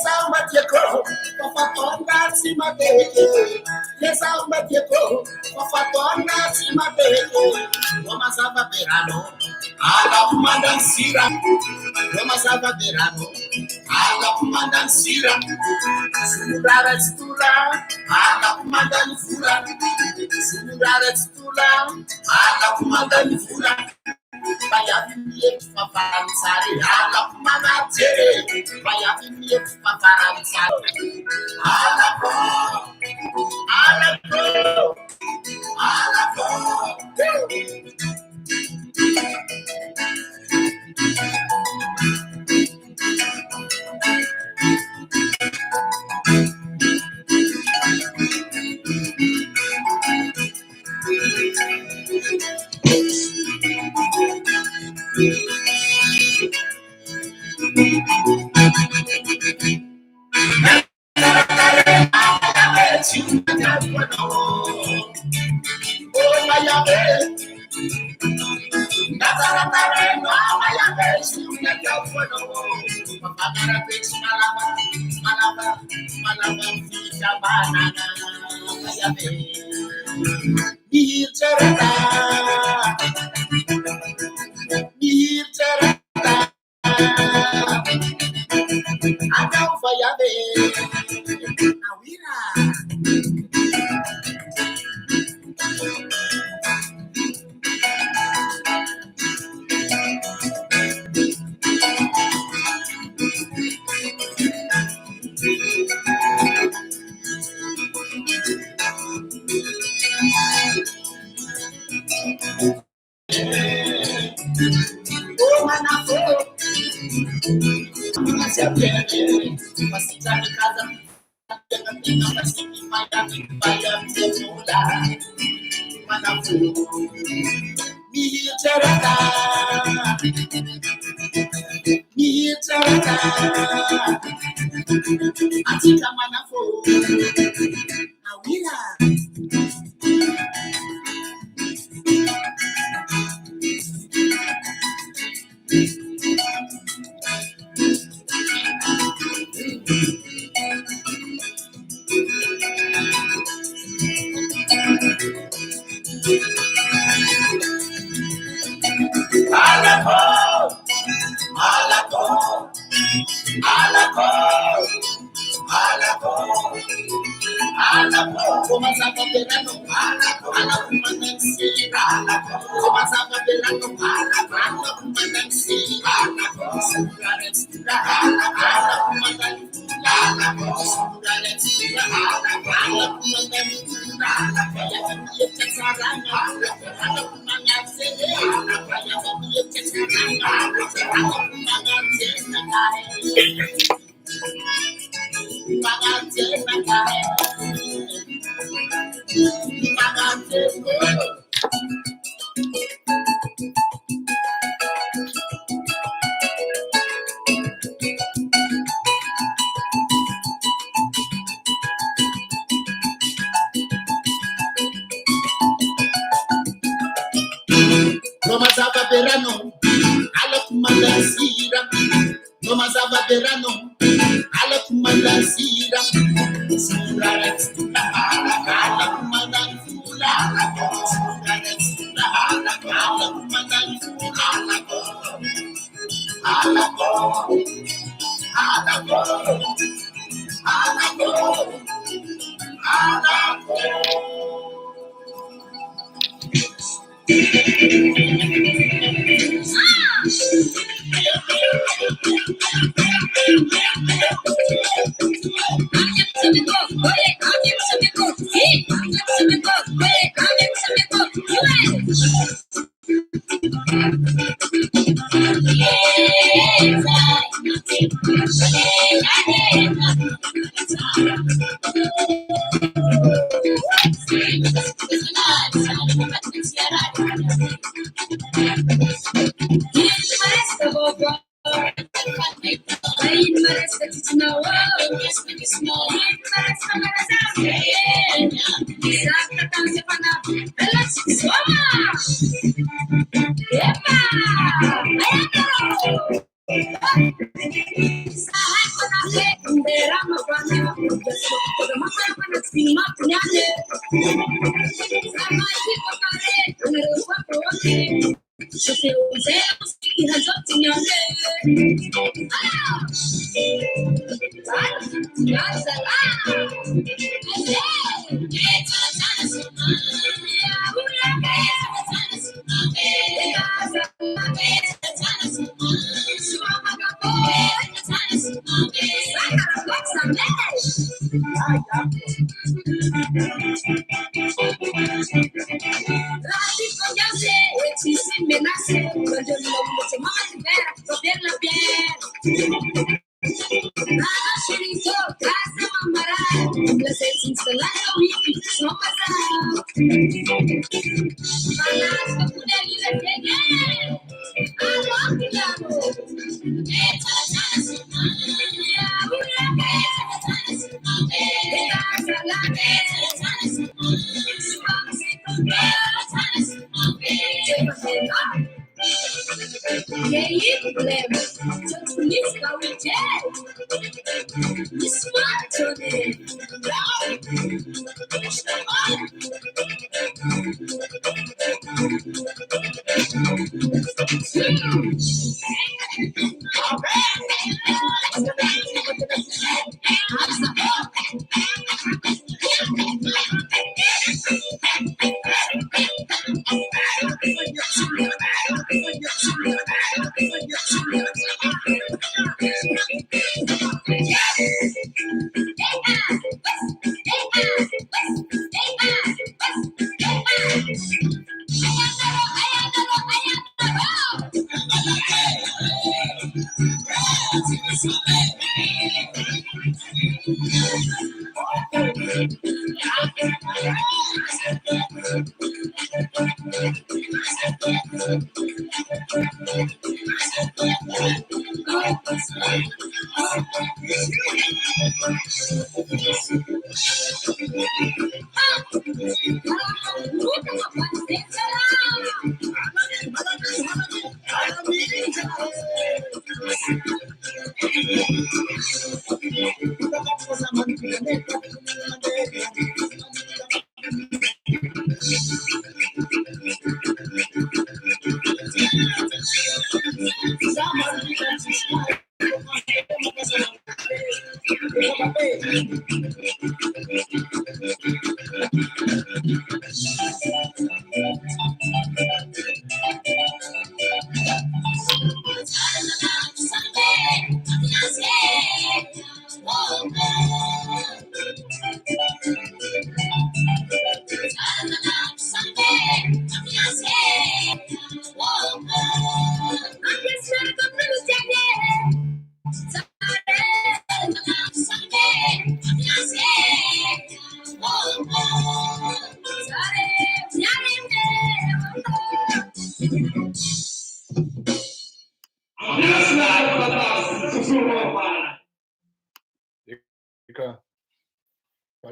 alma Diego, Papatonda Simadeke, yes, alma Diego, Papatonda Simadeke, Wamasava Verano, Ala Mandan Sira, Wamasava Verano, Ala Mandan Sira, Sura Stura, Ala Mandan Fura, Sura Stura, Ala Mandan Fura. Vaya vivir para avanzar y a la humana vaya vivir para avanzar a la pro, a la pro, a la pro.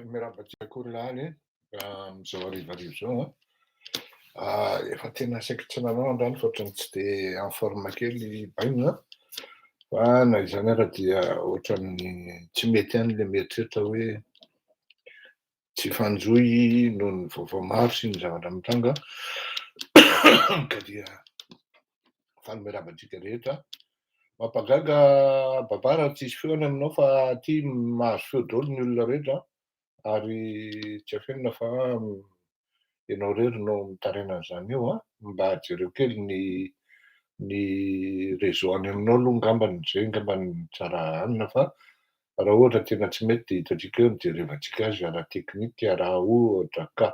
Miarabatsiakory zao arivarivo zao efa tena saikitra nanao andrano fa ohatrany tsy de informa kely baina fa na izany ara dia ohatran'ny tsy mety any le mieritreritra hoe tsy fanjoy noho ny vaovao maro sy ny zavatra mitranga ka dia faly miarabatsika rehetra mampagaga babara tsisy feo any aminao fa ty mahazo feo daholo ny olona rehetra ary tsy afenina fa ianao rery no mitaraina an'izany eo mba jereo kely ny réseau any aminao aloha ngambany zay ngambany tsara anina fa raha ohatra tena tsy mety de hitatsika eo ny jerevantsika azy ara teknika raha ohatra ka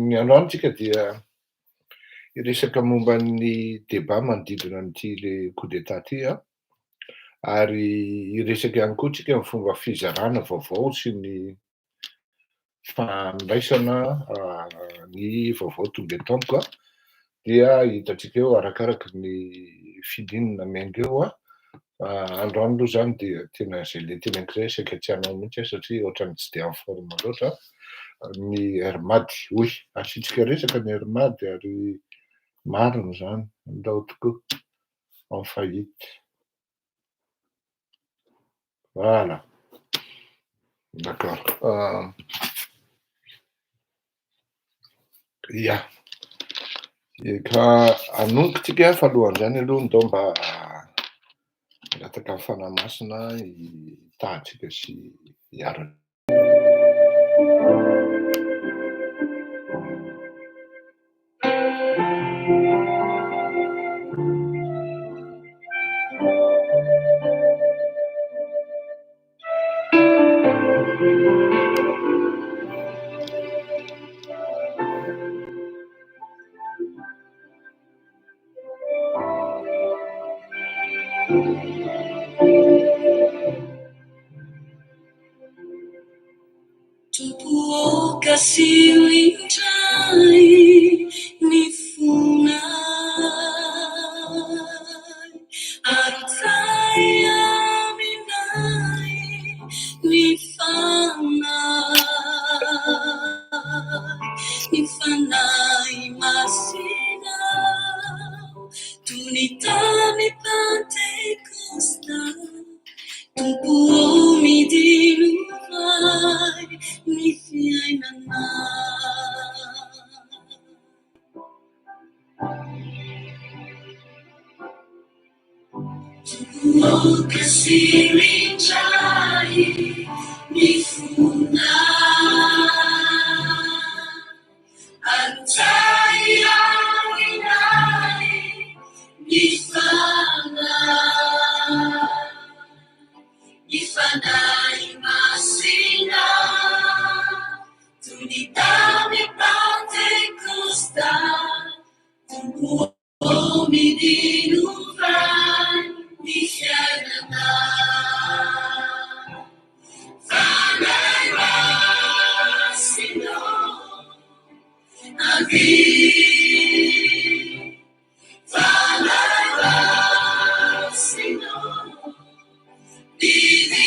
ny androany tsika dia iresaka momba ny débat manodidina an'ity le coup d'état ty ary iresaka ihany koa tsika ny fomba fizarana vaovao sy ny fandraisana ny vaovao tonga eto amiko dia hitatsika eo arakaraka ny fidinina miainga eo androany aloha zany dia tena zay le tena ankiray saika tsy hanao mihitsy satria ohatrany tsy de informa loatra ny hermady oy asitsika resaka ny hermady ary marina zany ndao tokoa en faillite voilà D'accord. Ia. Ka anonkitsika fa alohan'izany aloha ndao mba milataka amin'ny fanahy masina hitahantsika sy hiarana. Kasih lincai ni funai arutaya minai ni fanai masina tunitami Pentecosta Tupuomi di lumai ni fiainana Tupuo kasih rincai ni funai Antaya winai ni Ifanai masina tunitami Pentecosta tupuomi di lumai ni fiainana Fanai masino Abi Fanai masino Divinare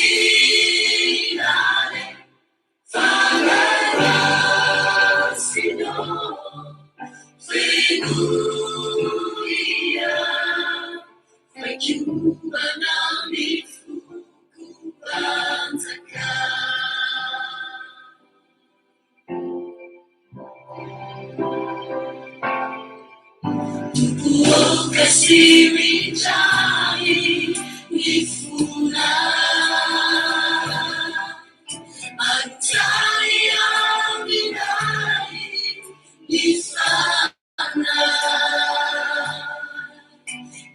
Fanarasino Fenuia Fekiuba nami Fukubanzaka Tupuo kasih rincai ni funai Antaya minai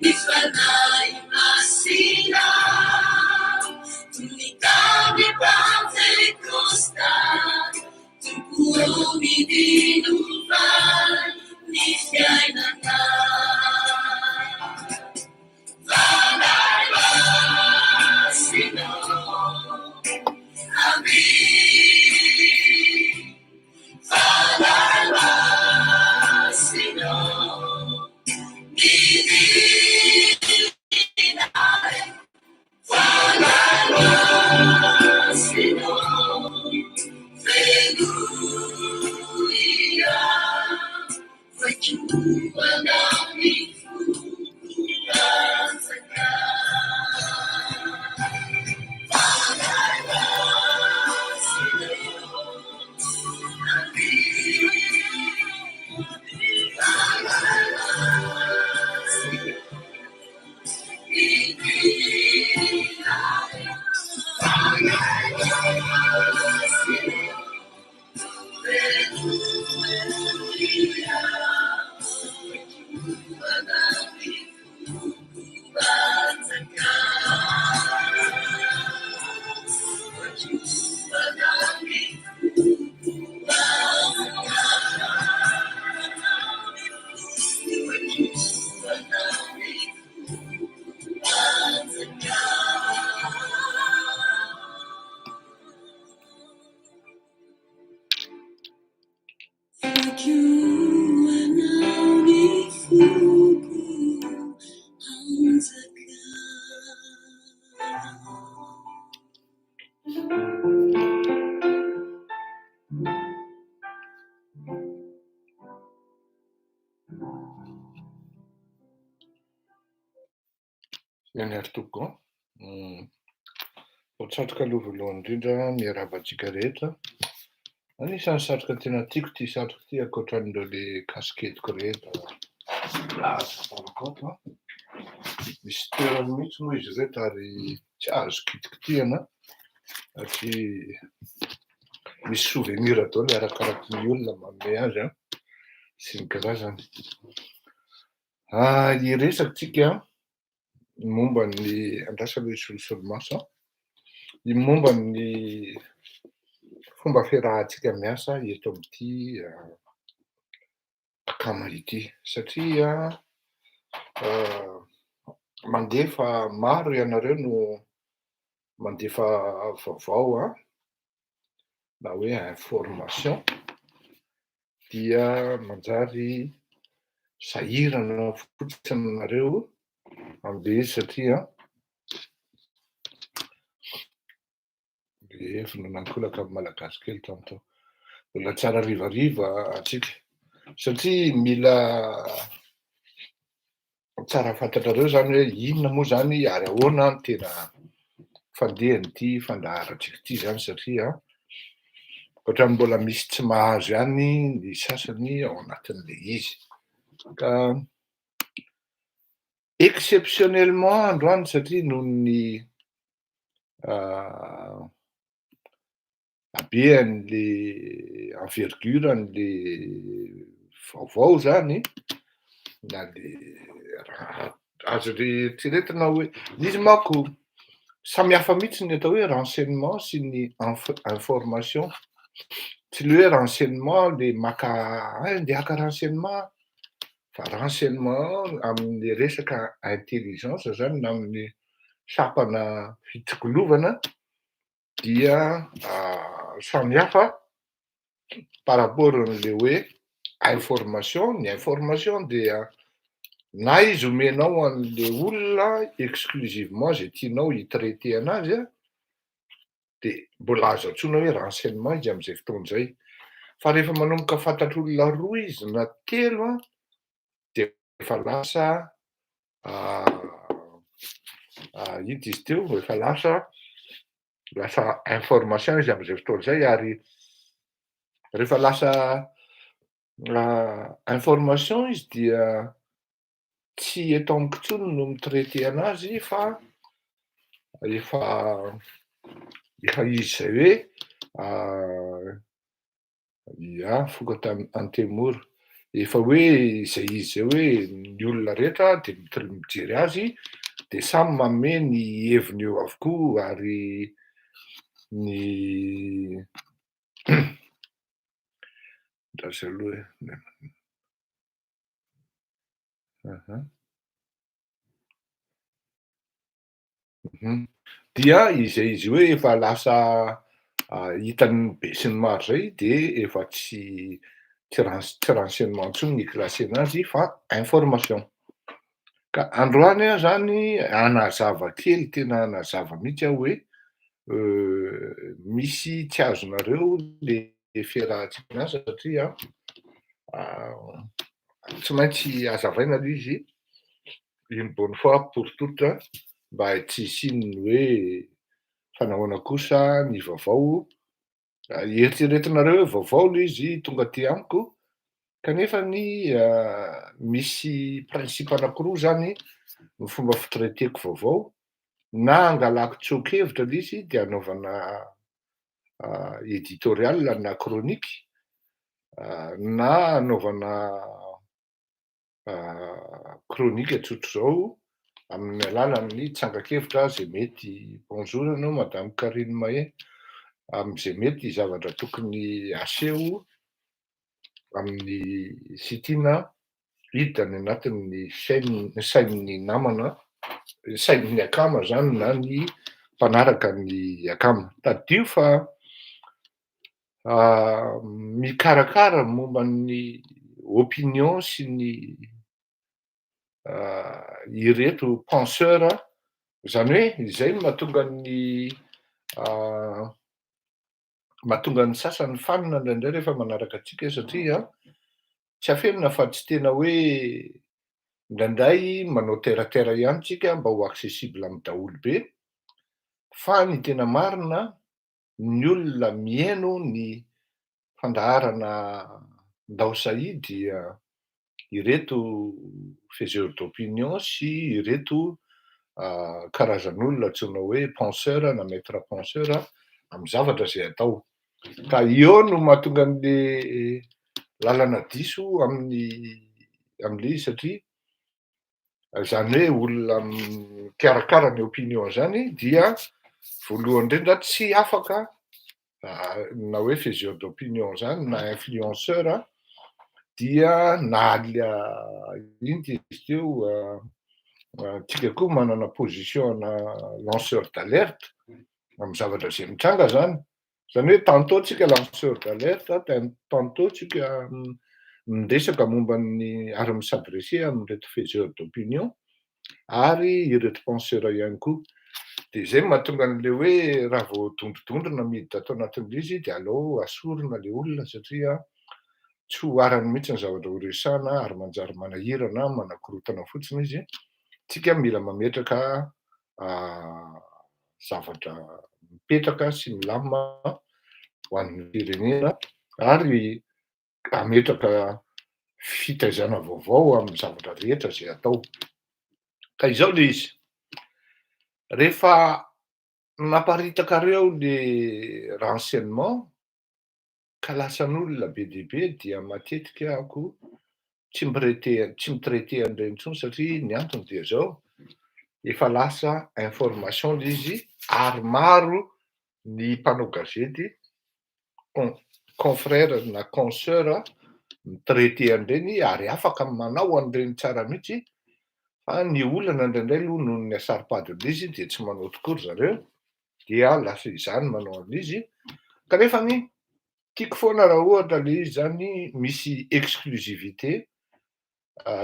Ifanai masina tunitami Pentecosta tupuomi di lumai ni fiainana Fanai masino Abi Fanai masino Divinare Fanai masino Fenuia Fekiuba nami Fukubanzaka Fanai masino Ny ary toko Satroka aloha voalohany indrindra miarahaba antsika rehetra. Anisan'ny satroka tena tiako ty satroka ty ankoatran'ireo le kasketiko rehetra laza parakôto a. Misy toerany mihitsy moa izy rehetra ary tsy azo kitikitihana satria misy souvenir daholo arakaraky ny olona manome azy a sy ny karazany. Hiresaka tsika momba ny andrasa aloha isolosolomaso ny momba ny fomba fiarahantsika miasa eto amin'ity akama ity satria mandefa maro ianareo no mandefa vaovao na hoe information dia manjary sahirana fotsiny anareo ambe satria efina nankolaka amin'ny malagasy kely tamin'tao mbola tsara rivariva atsika satria mila tsara fantatrareo zany hoe inona moa zany ary ahoana ny tena fandehan'ity fandaharantsika ity zany satria ohatran'ny mbola misy tsy mahazo ihany ny sasany ao anatin'le izy ka exceptionnellement androany satria noho ny habean'le envergure an'le vaovao zany na le raha azo eritreretina hoe izy manko samihafa mihitsy ny atao hoe renseignement sy ny information tsy le hoe renseignement le maka andeha haka renseignement fa renseignement amin'ny resaka intelligence zany na amin'ny sapana fitsikolovana dia samihafa par rapport an'le hoe information. Ny information dia na izy omenao an'le olona exclusivement zay tianao hitraiter anazy de mbola azo antsoina hoe renseignement izy am'izay fotoan'izay fa rehefa manomboka fantatr'olona roa izy na telo de efa lasa ito izy teo efa lasa information izy am'izay fotoan'izay ary rehefa lasa information izy dia tsy eto amiko intsony no mitraiter anazy fa efa izy zay hoe foka antemoro efa hoe zay izy zay hoe ny olona rehetra de mijery azy de samy manome ny heviny eo avokoa ary ny ndrasa aloha dia izay izy hoe efa lasa hitan'ny be sy ny maro zay de efa tsy renseignement intsony ny iklasena azy fa information ka androany zany hanazava kely tena hanazava mihitsy aho hoe misy tsy azonareo le fiarahantsika anazy satria tsy maintsy hazavaina aloha izy une bonne fois pour toute mba tsy hisian'ny hoe fanahoana kosa ny vaovao eritreretinareo hoe vaovao aloha izy tonga aty amiko kanefa ny misy principe anankiroa zany ny fomba fitraiteko vaovao na angalako tsoakevitra le izy de anaovana éditorial na chronique na anaovana chronique atsotro zao amin'ny alalan'ny tsangakevitra zay mety bonjour anao madame Karine Mahé am'izay mety zavatra tokony aseho amin'ny sitina hita ny anatin'ny sain'ny namana sain'ny akama zany na ny mpanaraka ny akama tadio fa mikarakara momba ny opinion sy ny ireto penseur zany hoe izay mahatonga ny sasany fanina indraindray rehefa manaraka antsika satria tsy afenina fa tsy tena hoe indraindray manao terre ihany tsika mba ho accessible amin'ny daholo be Fa ny tena marina, ny olona mihaino ny fandaharana ndao sahia dia ireto faiseurs d'opinion sy ireto karazan'olona antsoina hoe penseur na maître penseur amin'ny zavatra zay atao. Ka eo no mahatonga an'le lalana diso amin'le izy satria zany hoe olona mikarakara ny opinion zany dia voalohany indrindra tsy afaka na hoe faiseur d'opinion zany na influenceur dia nahalia ino ty izy teo tsika koa manana position na lanceur d'alerte amin'ny zavatra zay mitranga zany. Zany hoe tantôt tsika lanceur d'alerte, tantôt tsika miresaka momba ny ary misadresser amin'ireto faiseurs d'opinion ary ireto penseur ihany koa. De zay mahatonga an'le hoe raha vao dondrodondrona miditra tao anatin'le izy de aleo asorina le olona satria tsy ho arany mihitsy ny zavatra ho resahana ary manjary manahirana, manakorotana fotsiny izy. Tsika mila mametraka zavatra mipetraka sy milamina ho an'ny firenena ary hametraka fitaizana vaovao amin'ny zavatra rehetra zay atao. Ka izao le izy. Rehefa naparitakareo le renseignement ka lasan'olona be dia be dia matetika ako tsy mitraiter an'ireny intsony satria ny antony dia zao, efa lasa information le izy ary maro ny mpanao gazety, confrère na consoeur mitraiter an'ireny ary afaka manao an'ireny tsara mihitsy, fa ny olana indraindray aloha noho ny asarim-padin'izy dia tsy manao tokory zareo dia lasa izany manao an'izy. Kanefany tiako foana raha ohatra le izy zany misy exclusivité,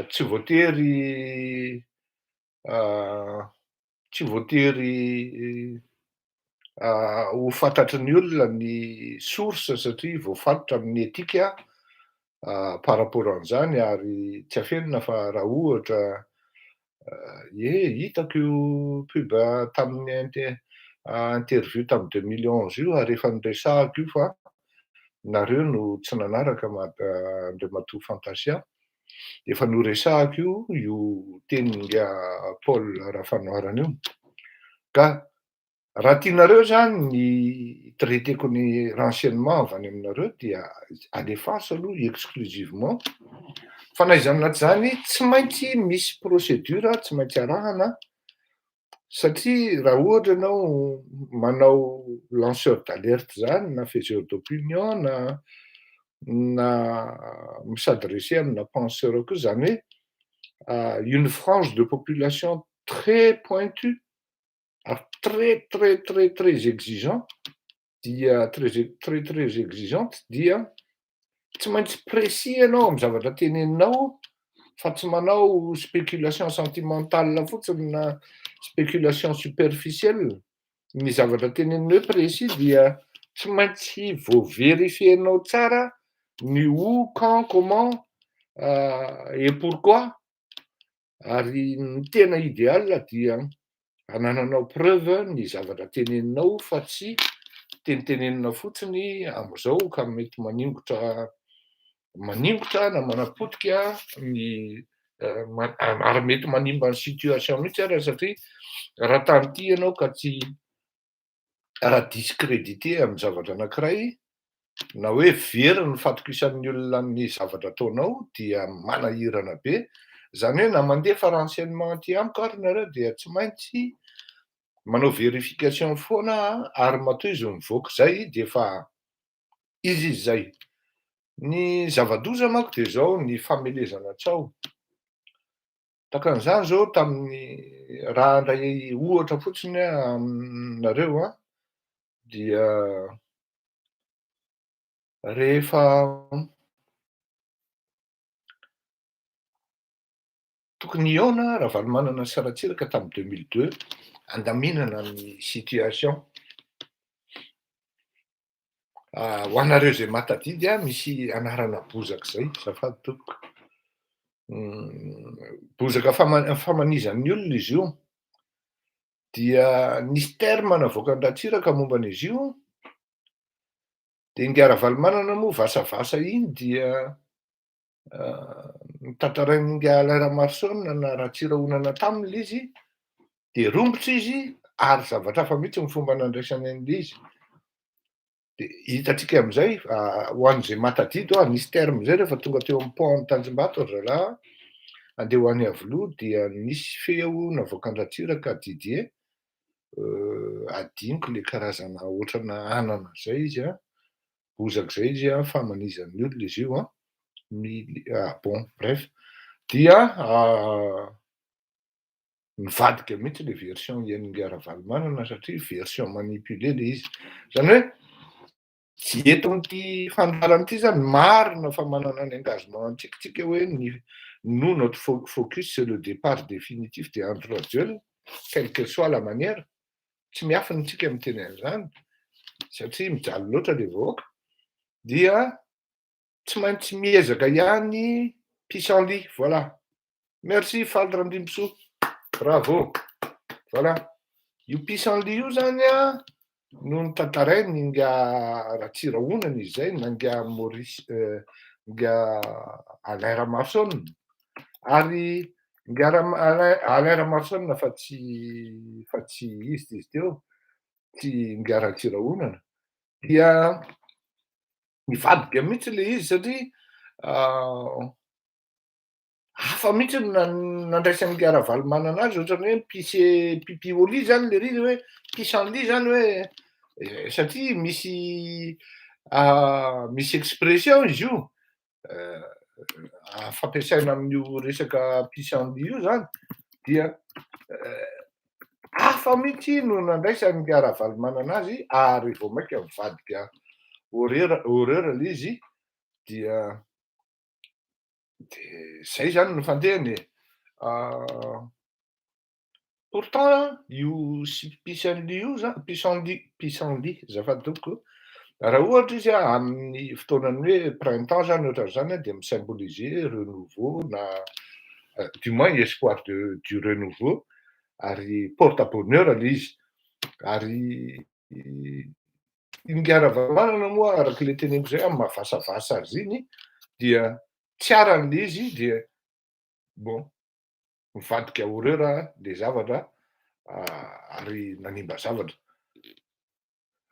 tsy voatery ho fantatry ny olona ny source satria voafatotra amin'ny etika par rapport an'izany ary tsy afenina fa raha ohatra hitako io pub tamin'ny interview tamin'ny 2011 io ary efa niresahako io fa nareo no tsy nanaraka Andriamatoa Fantasia, efa noresahako io tenin'nga Paul Rafanoarana io. Ka raha tianareo zany ny traiteko ny renseignement avy any aminareo dia alefasa aloha exclusivement, fa na iza na tsy zany tsy maintsy misy procédure, tsy maintsy arahana satria raha ohatra ianao manao lanceur d'alerte zany na faiseur d'opinion na misadresser amina penseur koa zany hoe une frange de population très pointue ary très exigeant dia très exigeante dia tsy maintsy précis ianao amin'ny zavatra teneninao fa tsy manao spéculation sentimentale fotsiny na spéculation superficielle. Ny zavatra teneninao hoe précis dia tsy maintsy voavérifienao tsara ny où, quand, comment et pourquoi. Ary ny tena idéal dia hanananao preuve ny zavatra teneninao fa tsy tenitenenina fotsiny amin'izao ka mety maningotra na manapotika ny ary mety manimba ny situation mihitsy ary satria raha tanty ianao ka tsy raha discrédité amin'ny zavatra anankiray na hoe very ny fatokisan'ny olona ny zavatra ataonao dia manahirana be. Zany hoe na mandefa renseignement aty amiko ary nareo dia tsy maintsy manao vérification foana ary matoa izy mivoaka zay de efa izy zay. Ny zava-doza manko de zao ny famelezana tsao. Takan'izany zao tamin'ny raha andray ohatra fotsiny aminareo dia rehefa tokony iaona Ravalomanana sy Ratsiraka tamin'ny 2002 andaminana ny situation. Ho anareo zay mahatadidy misy anarana bozaka zay, zafady tompoko. Bozaka famanizan'ny olona izy io. dia nisy terma navoaka ny Ratsiraka momba an'izy io. Dia Ngara Valomanana moa vasavasa iny dia nitantarain'i Ngala Ramarsona na Ratsirahonana taminy ilay izy, dia rombotra izy ary zavatra hafa mihitsy ny fomba nandraisany an'ilay izy. Dia hitantsika amin'izay ho an'izay matadidy nisy terme izay rehefa tonga teo amin'ny pont Tanjombato ry zalahy andeha ho any Avoloha dia nisy feo navoaka ny Ratsiraka Didier, adiniko ilay karazana ohatrana anana izay izy bozaka izay izy famanizan'ny olona izy io bon bref, dia nivadika mihitsy ilay version iain'i Ngara Valomanana satria version manipulé ilay izy. Zany hoe tsy eto amin'ity fandaharana ity zany marina fa manana ny engagement antsika hoe nous notre focus c'est le départ définitif de André Rajoelina, quelle que soit la manière. Tsy miafina antsika miteny an'izany satria mijaly loatra ilay vahoaka, dia tsy maintsy miezaka ihany pissenlit, voilà. Merci Faly Randimsoa, bravo, voilà. Io pissenlit io zany no nitantarainy nga Ratsirahonana izy zay na nga Maurice nga Alain Ramarsona, ary nga Alain Ramarsona fa tsy izy teo, tsy nga Ratsirahonana, dia nivadika mihitsy ilay izy satria hafa mihitsy nandraisan'ny Ngara Valomanana azy, ohatran'ny hoe pipi au lit zany le ry hoe pissenlit zany hoe satria misy expression izy io fampiasaina amin'io resaka pissenlit io zany, dia hafa mihitsy no nandraisan'ny Ngara Valomanana azy ary vao maika mivadika horreur ilay izy, dia zay zany no fandehany. Pourtant io pissenlit io zany, pissenlit zafady tompoko, raha ohatra izy amin'ny fotoanany hoe printemps zany ohatran'izany dia misymboliser renouveau na du moins espoir du renouveau, ary porte bonheur ilay izy. Ary Ngara Valomanana moa arak'ilay teneniko zay mahavasavasa azy iny, dia tsy aran'ilay izy dia bon mivadika horreur ilay zavatra ary nanimba zavatra.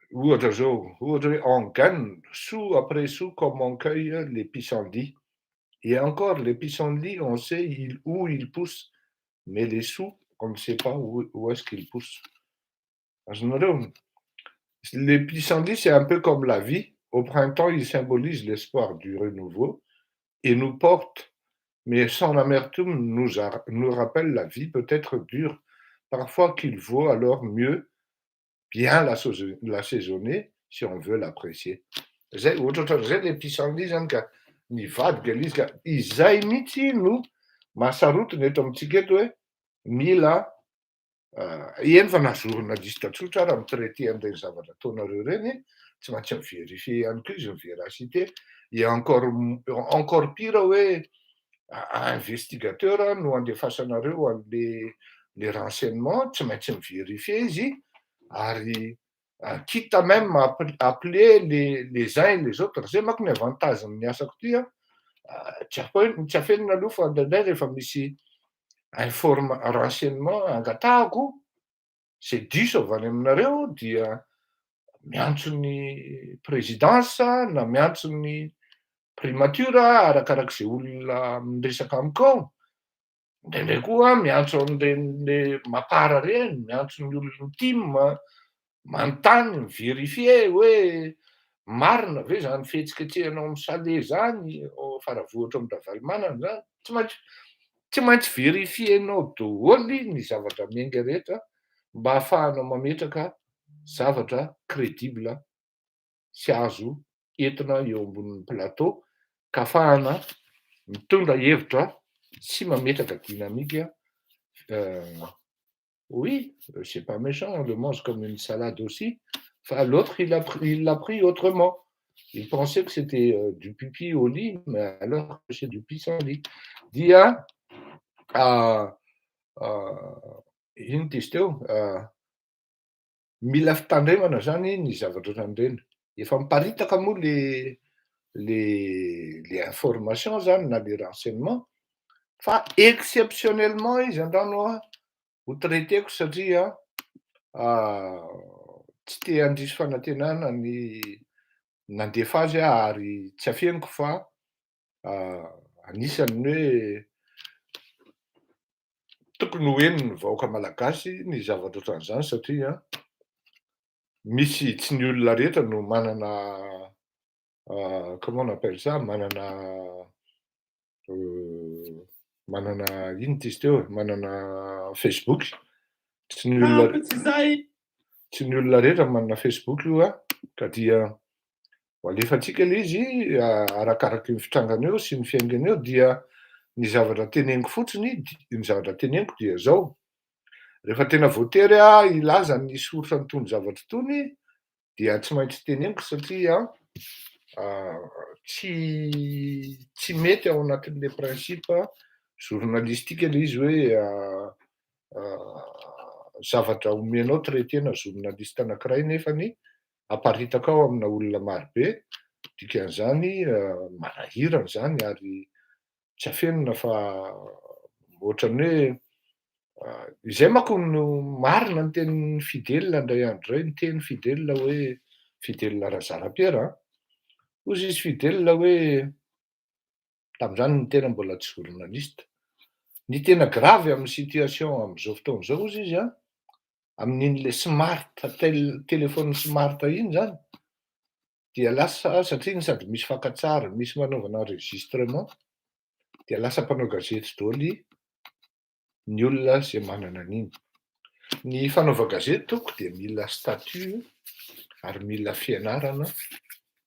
Ohatra zao, ohatra hoe on gagne sou après sou comme on cueille les pissenlits. Et encore les pissenlits, on sait où ils poussent, mais les sous, on ne sait pas où est-ce qu'ils poussent. Les pissenlits, c'est un peu comme la vie. Au printemps, ils symbolisent l'espoir du renouveau et nous portent, mais sans amertume, nous rappelle la vie peut-être dure, parfois qu'il vaut alors mieux bien l'assaisonner si on veut l'apprécier. Zay les pissenlits zany ka nivadika ilay izy ka izay mihitsy no mahasarotiny eto amintsika eto hoe mila eny fa nazorona lista tsotra raha mitraité an'ireny zavatra ataonareo reny, tsy maintsy mivérifier ihany koa izy ny véracité, et encore pire hoe investigateur no andefasanareo an'le renseignement, tsy maintsy mivérifier izy, ary quitte à même appeler les uns et les autres. Zay manko ny avantagen'ny asako ty tsy afenina aloha fa ndraindray rehefa misy renseignement angatahako, c'est diso avy any aminareo dia miantso ny présidence na miantso ny primature arakarak'izay olona miresaka amiko ao, ndraindray koa miantso an'ireny mapara reny, miantso ny olona team manontany mivérifier hoe marina ve zany fihetsiketsehanao amin'ny Salé zany faravohatra amin'ny Ravalomanana zany, tsy maintsy vérifienao daholo ny zavatra miainga rehetra mba ahafahanao mametraka zavatra crédible sy azo entina eo ambonin'ny plateau ka ahafahana mitondra hevitra sy mametraka dynamique. Oui, c'est pas méchant, on le mange comme une salade aussi. Enfin, l'autre, il l'a pris autrement. Il pensait que c'était du pipi au lit, mais alors que c'est du pissenlit. Dia iny dizy teo, mila fitandremana zany ny zavatra tandrena. Efa miparitaka moa le information zany na le renseignement, fa exceptionnellement izy andrano ho traiteko satria tsy te handrisy fanantenana ny nandefa azy ary tsy afeniko fa anisan'ny hoe tokony hoeny ny vahoaka malagasy ny zavatra ohatran'izany satria misy tsy ny olona rehetra no manana comment on appelle ça, manana ino dizy teo, manana Facebook. Tsy ny olona rehetra manana Facebook io ka dia ho alefantsika le izy arakaraky ny fitrangana eo sy ny fiaingana eo dia ny zavatra teneniko fotsiny, ny zavatra teneniko dia zao: rehefa tena voatery ilaza ny soratra n'itony zavatra itony dia tsy maintsy teneniko satria tsy mety ao anatin'le principe journalistique le izy hoe zavatra omenao traitena journaliste anankiray nefany aparitaka ao amina olona marobe, dikan'izany manahirana zany ary tsy afenina fa ohatran'ny hoe izay manko no marina ny tenin'ny Fidèle indray andro iray, ny teny Fidèle hoe Fidèle Razarampera, hozy izy Fidèle hoe tam'izany ny tena mbola tsy journaliste, ny tena gravy amin'ny situation amin'izao fotoana izao hozy izy amin'in'le smart téléphone smart iny zany dia lasa satria ny sady misy fakantsary, misy manaovana enregistrement, dia lasa mpanao gazety daholo ny olona zay manana an'iny. Ny fanaova gazety toko dia mila statut ary mila fianarana,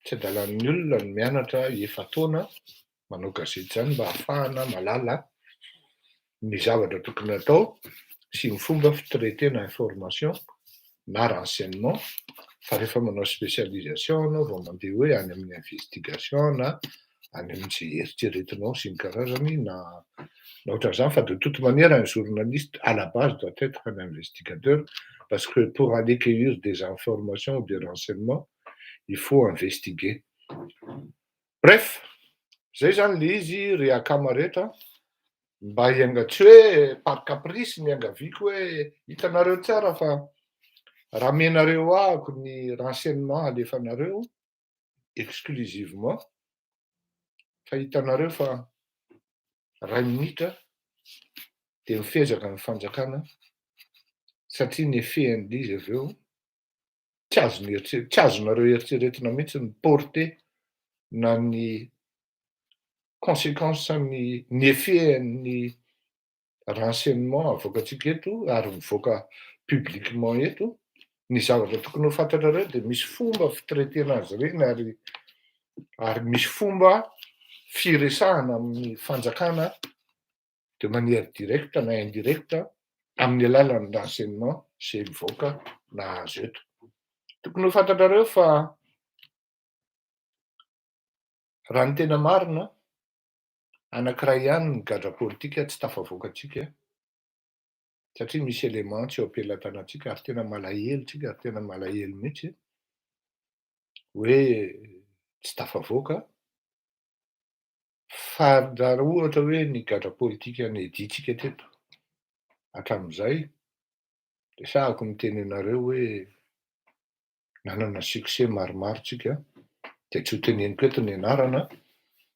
tsy adalan'ny olona ny mianatra efa-taona manao gazety zany mba ahafahana mahalala ny zavatra tokony atao sy ny fomba fitretena information na renseignement. Fa rehefa manao spécialisation anao vao mandeha hoe any amin'ny investigation na any amin'izay eritreretinao sy ny karazany na ohatran'izany, fa de toute manière un journaliste à la base doit être un investigateur parce que pour aller cueillir des informations ou des renseignements il faut investiguer. Bref, zay zany le izy reakama rehetra mba hianga tsy hoe par caprice ny angaviako hoe hitanareo tsara fa raha menareo ahako ny renseignement alefanareo exclusivement fa hitanareo fa 2 minitra dia mifezaka ny fanjakana satria ny efehan'le izy avy eo tsy azonareo eritreretina mihitsy ny portée na ny conséquence ny efehan'ny renseignement avoakantsika eto ary mivoaka publiquement eto. Ny zavatra tokony ho fantatrareo dia misy fomba fitretena azy ireny ary misy fomba firesahana amin'ny fanjakana de manière directe na indirecte amin'ny alalan'ny renseignement zay mivoaka na azo eto. Tokony ho fantatrareo fa raha ny tena marina anankiray ihany ny gadra politika tsy tafavoakantsika satria misy élément tsy eo am-pelatanantsika ary tena malahelo tsika ary tena malahelo mihitsy hoe tsy tafavoaka fa raha ohatra hoe ny gadra politika ny editsika teto hatramin'izay dia sahako miteny anareo hoe nanana succès maromaro tsika dia tsy ho teneniko eto ny anarana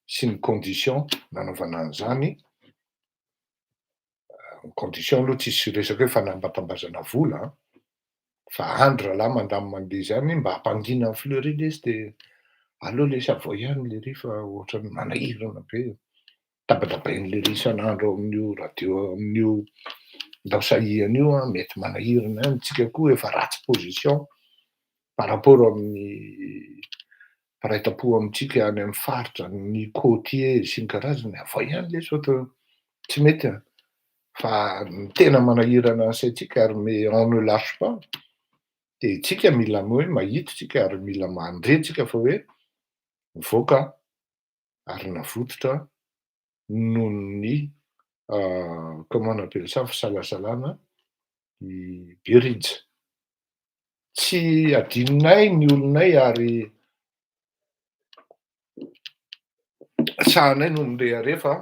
sy ny condition nanaovana an'izany. Condition aloha tsisy resaka hoe fanambatambazana vola fa andro rahalahy mandamy mandeha zany mba hampangina ny fleury le izy dia aleo le savoa ihany le ry fa ohatran'ny manahirana be, tabatabain'le ry isan'andro ao amin'io radio amin'io ndao sahihana io mety manahirana ihany, tsika koa efa ratsy position par rapport amin'ny firaitapo amintsika any amin'ny faritra ny côtier sy ny karazany, avoa ihany le sao tsy mety fa ny tena manahirana ny saintsika ary on ne lâche pas dia tsika mila hoe mahita tsika ary mila mandre tsika fa hoe mivoaka ary navototra noho ny comment on appelle ça fisalasalana i Birija. Tsy adinonay ny olonay ary sahanay no nirehare fa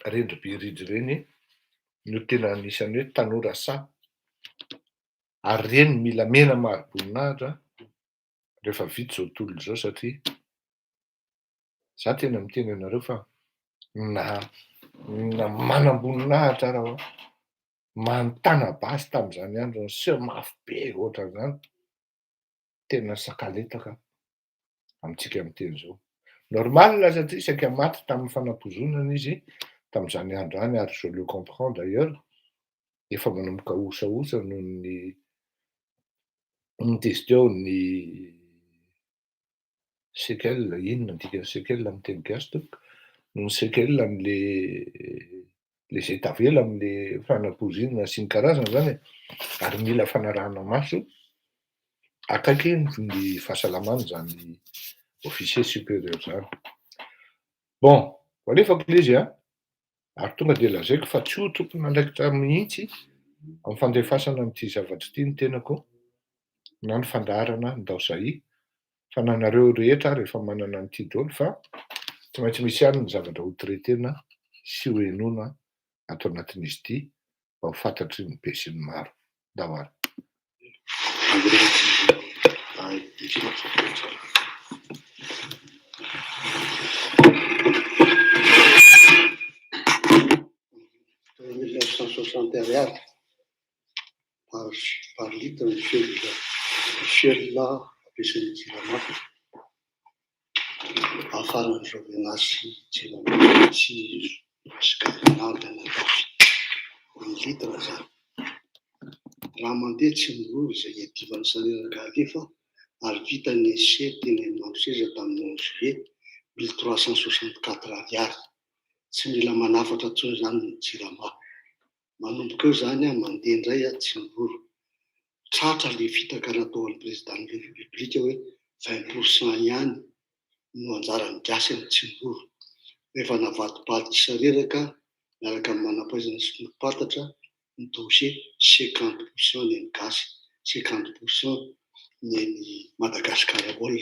rendry Birija reny no tena anisany hoe tanora sa. Ary reny mila mena maro-boninahitra rehefa vita zao tontolo zao satria za tena miteny anareo fa na manam-boninahitra raha manontany basy tamin'izany andro ny seho mafy be ohatran'izany tena sakaletaka amintsika miteny zao. Normal satria saika maty tamin'ny fanam-pozonana izy tamin'izany andro any ary je le comprends d'ailleurs efa manomboka osaosa noho ny question-ny séquelles, inona dikany séquelles amin'ny teny gasy tompoko, noho ny séquelles am'le les états vela am'le fanam-pozonana sy ny karazana zany ary mila fanarahana maso akaiky ny fahasalamana zany officier supérieur zany. Bon, alefako ilay izy ary tonga de lazaiko fa tsy ho tokony andraikitra mihitsy amin'ny fandefasana amin'ity zavatra ity ny tenako na ny fandaharana ndao zay fa nanareo rehetra rehefa manana an'ity daholo fa tsy maintsy misy ihany ny zavatra ho traitena sy ho henoina ato anatin'izy ity mba ho fantatry ny be sy ny maro. Ndao ary. $1960 par litre ny fuel ampiasain'ny jirama ahafaran'ny jovenasy jirama sy garinavy anatafy ny litre zany. Raha mandeha tsy mirory izay iadivany sareraka alefa ary vita ny essai teny Manchester tamin'ny 11 juillet 1364 $. Tsy mila manafatra intsony zany ny jirama. Manomboka eo zany mandeha indray tsy mirory. Tratra le fitaka nataon'ny présiden'ny république hoe 20% ihany no anjarany gasy amin'ny tsy mirory. Rehefa navadipaty sareraka miaraka amin'ny manam-pahaizana sy ny patatra ny dossier 50% ny gasy, 50% ny Madagascar oil.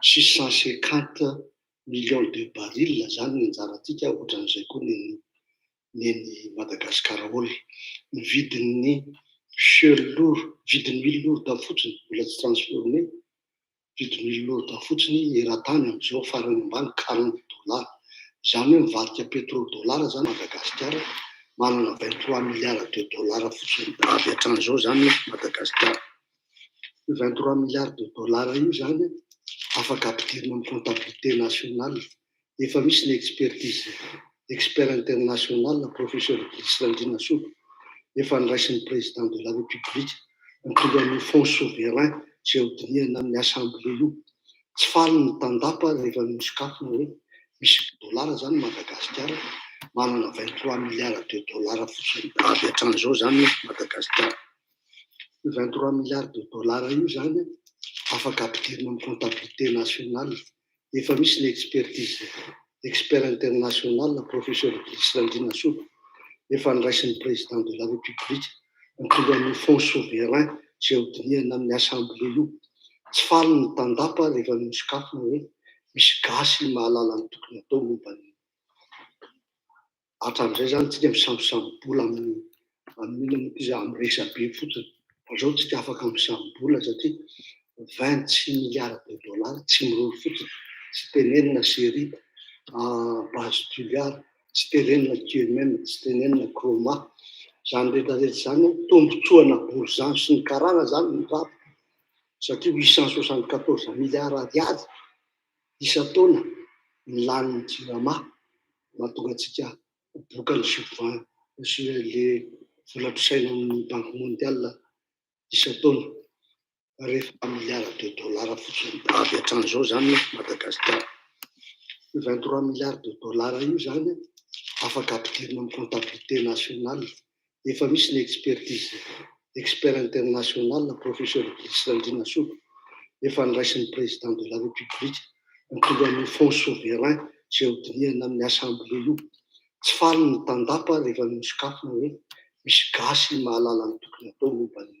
650 millions de barils zany ny anjarantsika ohatran'izay koa ny Madagascar oil. Ny vidin'ny fuel lourd, vidin'ny huile lourde fotsiny mbola tsy transformé, vidin'ny huile lourde fotsiny eran-tany amin'izao farany ambany $40. Zany hoe mivadika pétrodollar zany Madagascar manana $23 milliards fotsiny avy hatrany zao zany Madagascar. $23 milliards io zany afaka ampidirina amin'ny comptabilité nationale. Efa misy ny expertise, expert international professeur Landrina Soto efa niraisin'ny président de la république mitovy amin'ny fonds souverain zay hodinihana amin'ny assemblée io. Tsy faly ny tandapa rehefa misokafina hoe misy dollara zany Madagascar manana $23 milliards fotsiny avy hatrany zao zany Madagascar. $23 milliards io zany afaka ampidirina amin'ny comptabilité nationale. Efa misy ny expertise, expert international professeur Landrina Soto efa niraisin'ny président de la république mitovy amin'ny fonds souverain zay hodinihana amin'ny assemblée io. Tsy faly ny tandapa rehefa misokafina hoe misy gasy mahalala ny tokony atao mombany. Hatram'izay zany tsika misambosambola amin'ny resabe fotsiny. Zao tsika afaka misambola satria $26 milliards tsy mirory fotsiny. Tsy tenenina série base tuliard, tsy tenenina QMM, tsy tenenina chroma. Zany rehetrarehetra zany tombotsoana bourgean sy ny karana zany ny raha satria $874 milliards isa-taona ny lanin'ny jirama mahatonga antsika bokany souverain sy le volam-pisaina amin'ny banque mondiale isa-taona rehefa $milliards fotsiny avy hatrany zao zany Madagascar. $23 milliards io zany afaka ampidirina amin'ny comptabilité nationale. Efa misy ny expertise, expert international professeur Landrina Soto efa niraisin'ny président de la république mitovy amin'ny fonds souverain zay hodinihana amin'ny assemblée io. Tsy faly ny tandapa rehefa misokafina hoe misy gasy mahalala ny tokony atao mombany.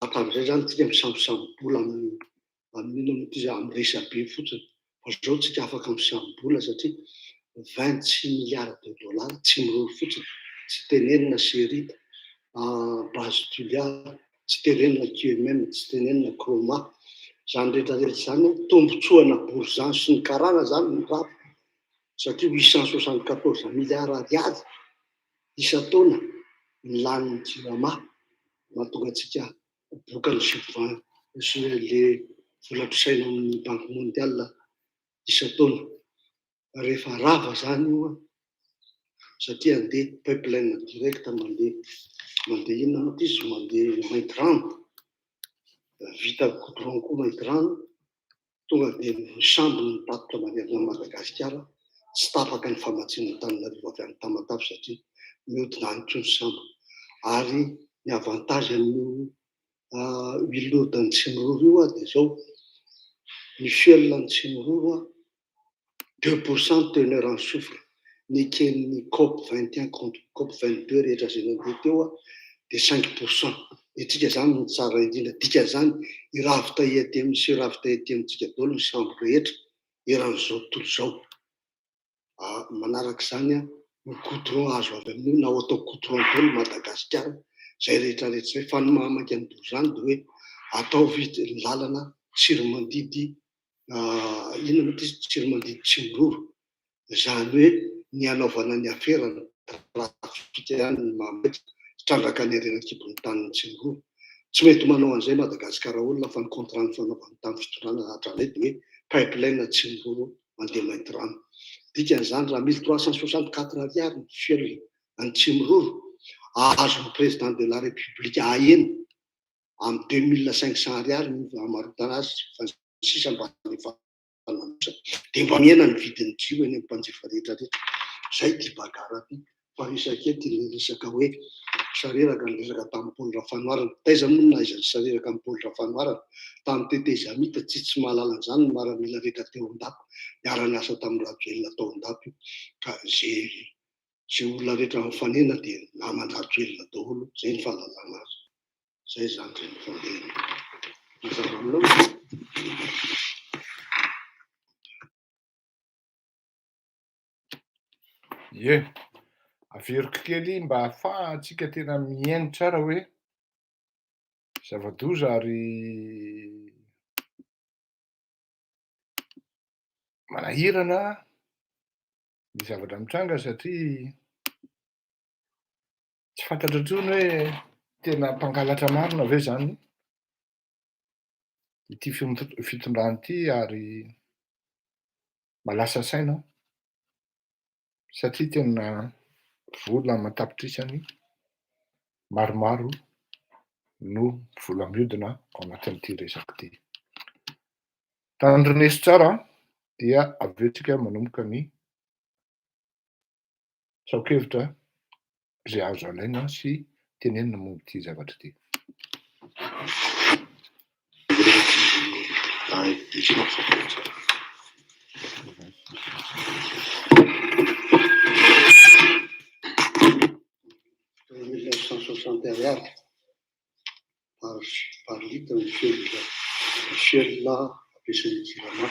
Hatramin'izay zany tsika misambosambola amin'ino moa ty amin'ny resabe fotsiny. Fa zao tsika afaka misambola satria 26 milliards de dollars tsy miroro fotsiny, tsy tenenina Serita, base Julia, tsy tenenina QMM, tsy tenenina Chroma. Zany rehetrarehetra zany tombotsoana Bourgean sy ny karana zany ny raha satria 874 milliards ariary isa-taona ny lanin'ny JIRAMA, mahatonga antsika bokany sy le vola-pisaina amin'ny Banque mondiale isa-taona. Rehefa rava zany io satria andeha pipeline direct mandeha inona moa ty izy, mandeha maintirano, vita goudron koa maintirano, tonga dia misambony ny tatitra manerana Madagasikara, tsy tapaka ny famatsiana Antananarivo avy amin'ny Tamatave satria mihodina anitry ny sambo. Ary ny avantage amin'ny huile lourde ny Tsimiroro io dia zao, ny fuel ny Tsimiroro 2% teneur en soufre, ny ken'ny COP 21 contre COP 22 rehetra zay nandeha teo dia 5%. Itsika zany no tsara indrindra, dika zany iravita ETM sy iravita ETM-tsika daholo ny sambo rehetra eran'izao tontolo izao. Manaraka izany ny goudron azo avy amin'io na atao goudron daholo Madagasikara, zay rehetrarehetra zay. Fa ny mahamaka ny zany dia hoe atao vita ny lalana Tsiromandidy, inona moa ty izy, Tsiromandidy Tsimiroro. Zany hoe ny anaovana ny aferana trafika ihany ny mahamaka trandraka ny arenan-kibon'ny tanin'ny Tsimiroro. Tsy mety manao an'izay Madagasikara olona fa ny contrat ny fanaovany tamin'ny fitondrana hatramizay dia hoe pipeline Tsimiroro mandeha maintirano. Dikan'izany raha 1364 ariary ny fuel any Tsimiroro, azon'ny président de la république ahena amin'ny 2500 ariary ny amarotana azy fa sisa mba fanamosa dia mba miena ny vidin'ny jio eny amin'ny mpanjifa rehetrarehetra. Zay ty bagara ty fa isakety ny resaka hoe sareraka ny resaka tamin'ny Paul Rafanoarana. Taiza moa no nahaiza ny sareraka amin'ny Paul Rafanoarana tamin'ny Tété Zamita, tsy mahalala an'izany ny maramila rehetra teo an-dako niara-niasa tamin'ny Rajoelina tao an-dako io. Ka zay olona rehetra mifanena dia naman'ny Rajoelina daholo, zay ny fahalalana azy. Zay zany zay ny fandehana. Mazava aminao. Ie, averiko kely mba ahafahantsika tena mihaino tsara hoe zava-doza ary manahirana ny zavatra mitranga satria tsy fantatra intsony hoe tena mpangalatra marina ve zany ity fitondrana ity ary malasa saina satria tena vola matapitrisany maromaro no vola mihodina ao anatin'ity resaka ity. Tandrinesa tsara dia aveontsika manomboka ny tsaokevitra izay azo alaina sy tenenina momba ity zavatra ity. Par litre ny fuel ampiasain'ny JIRAMA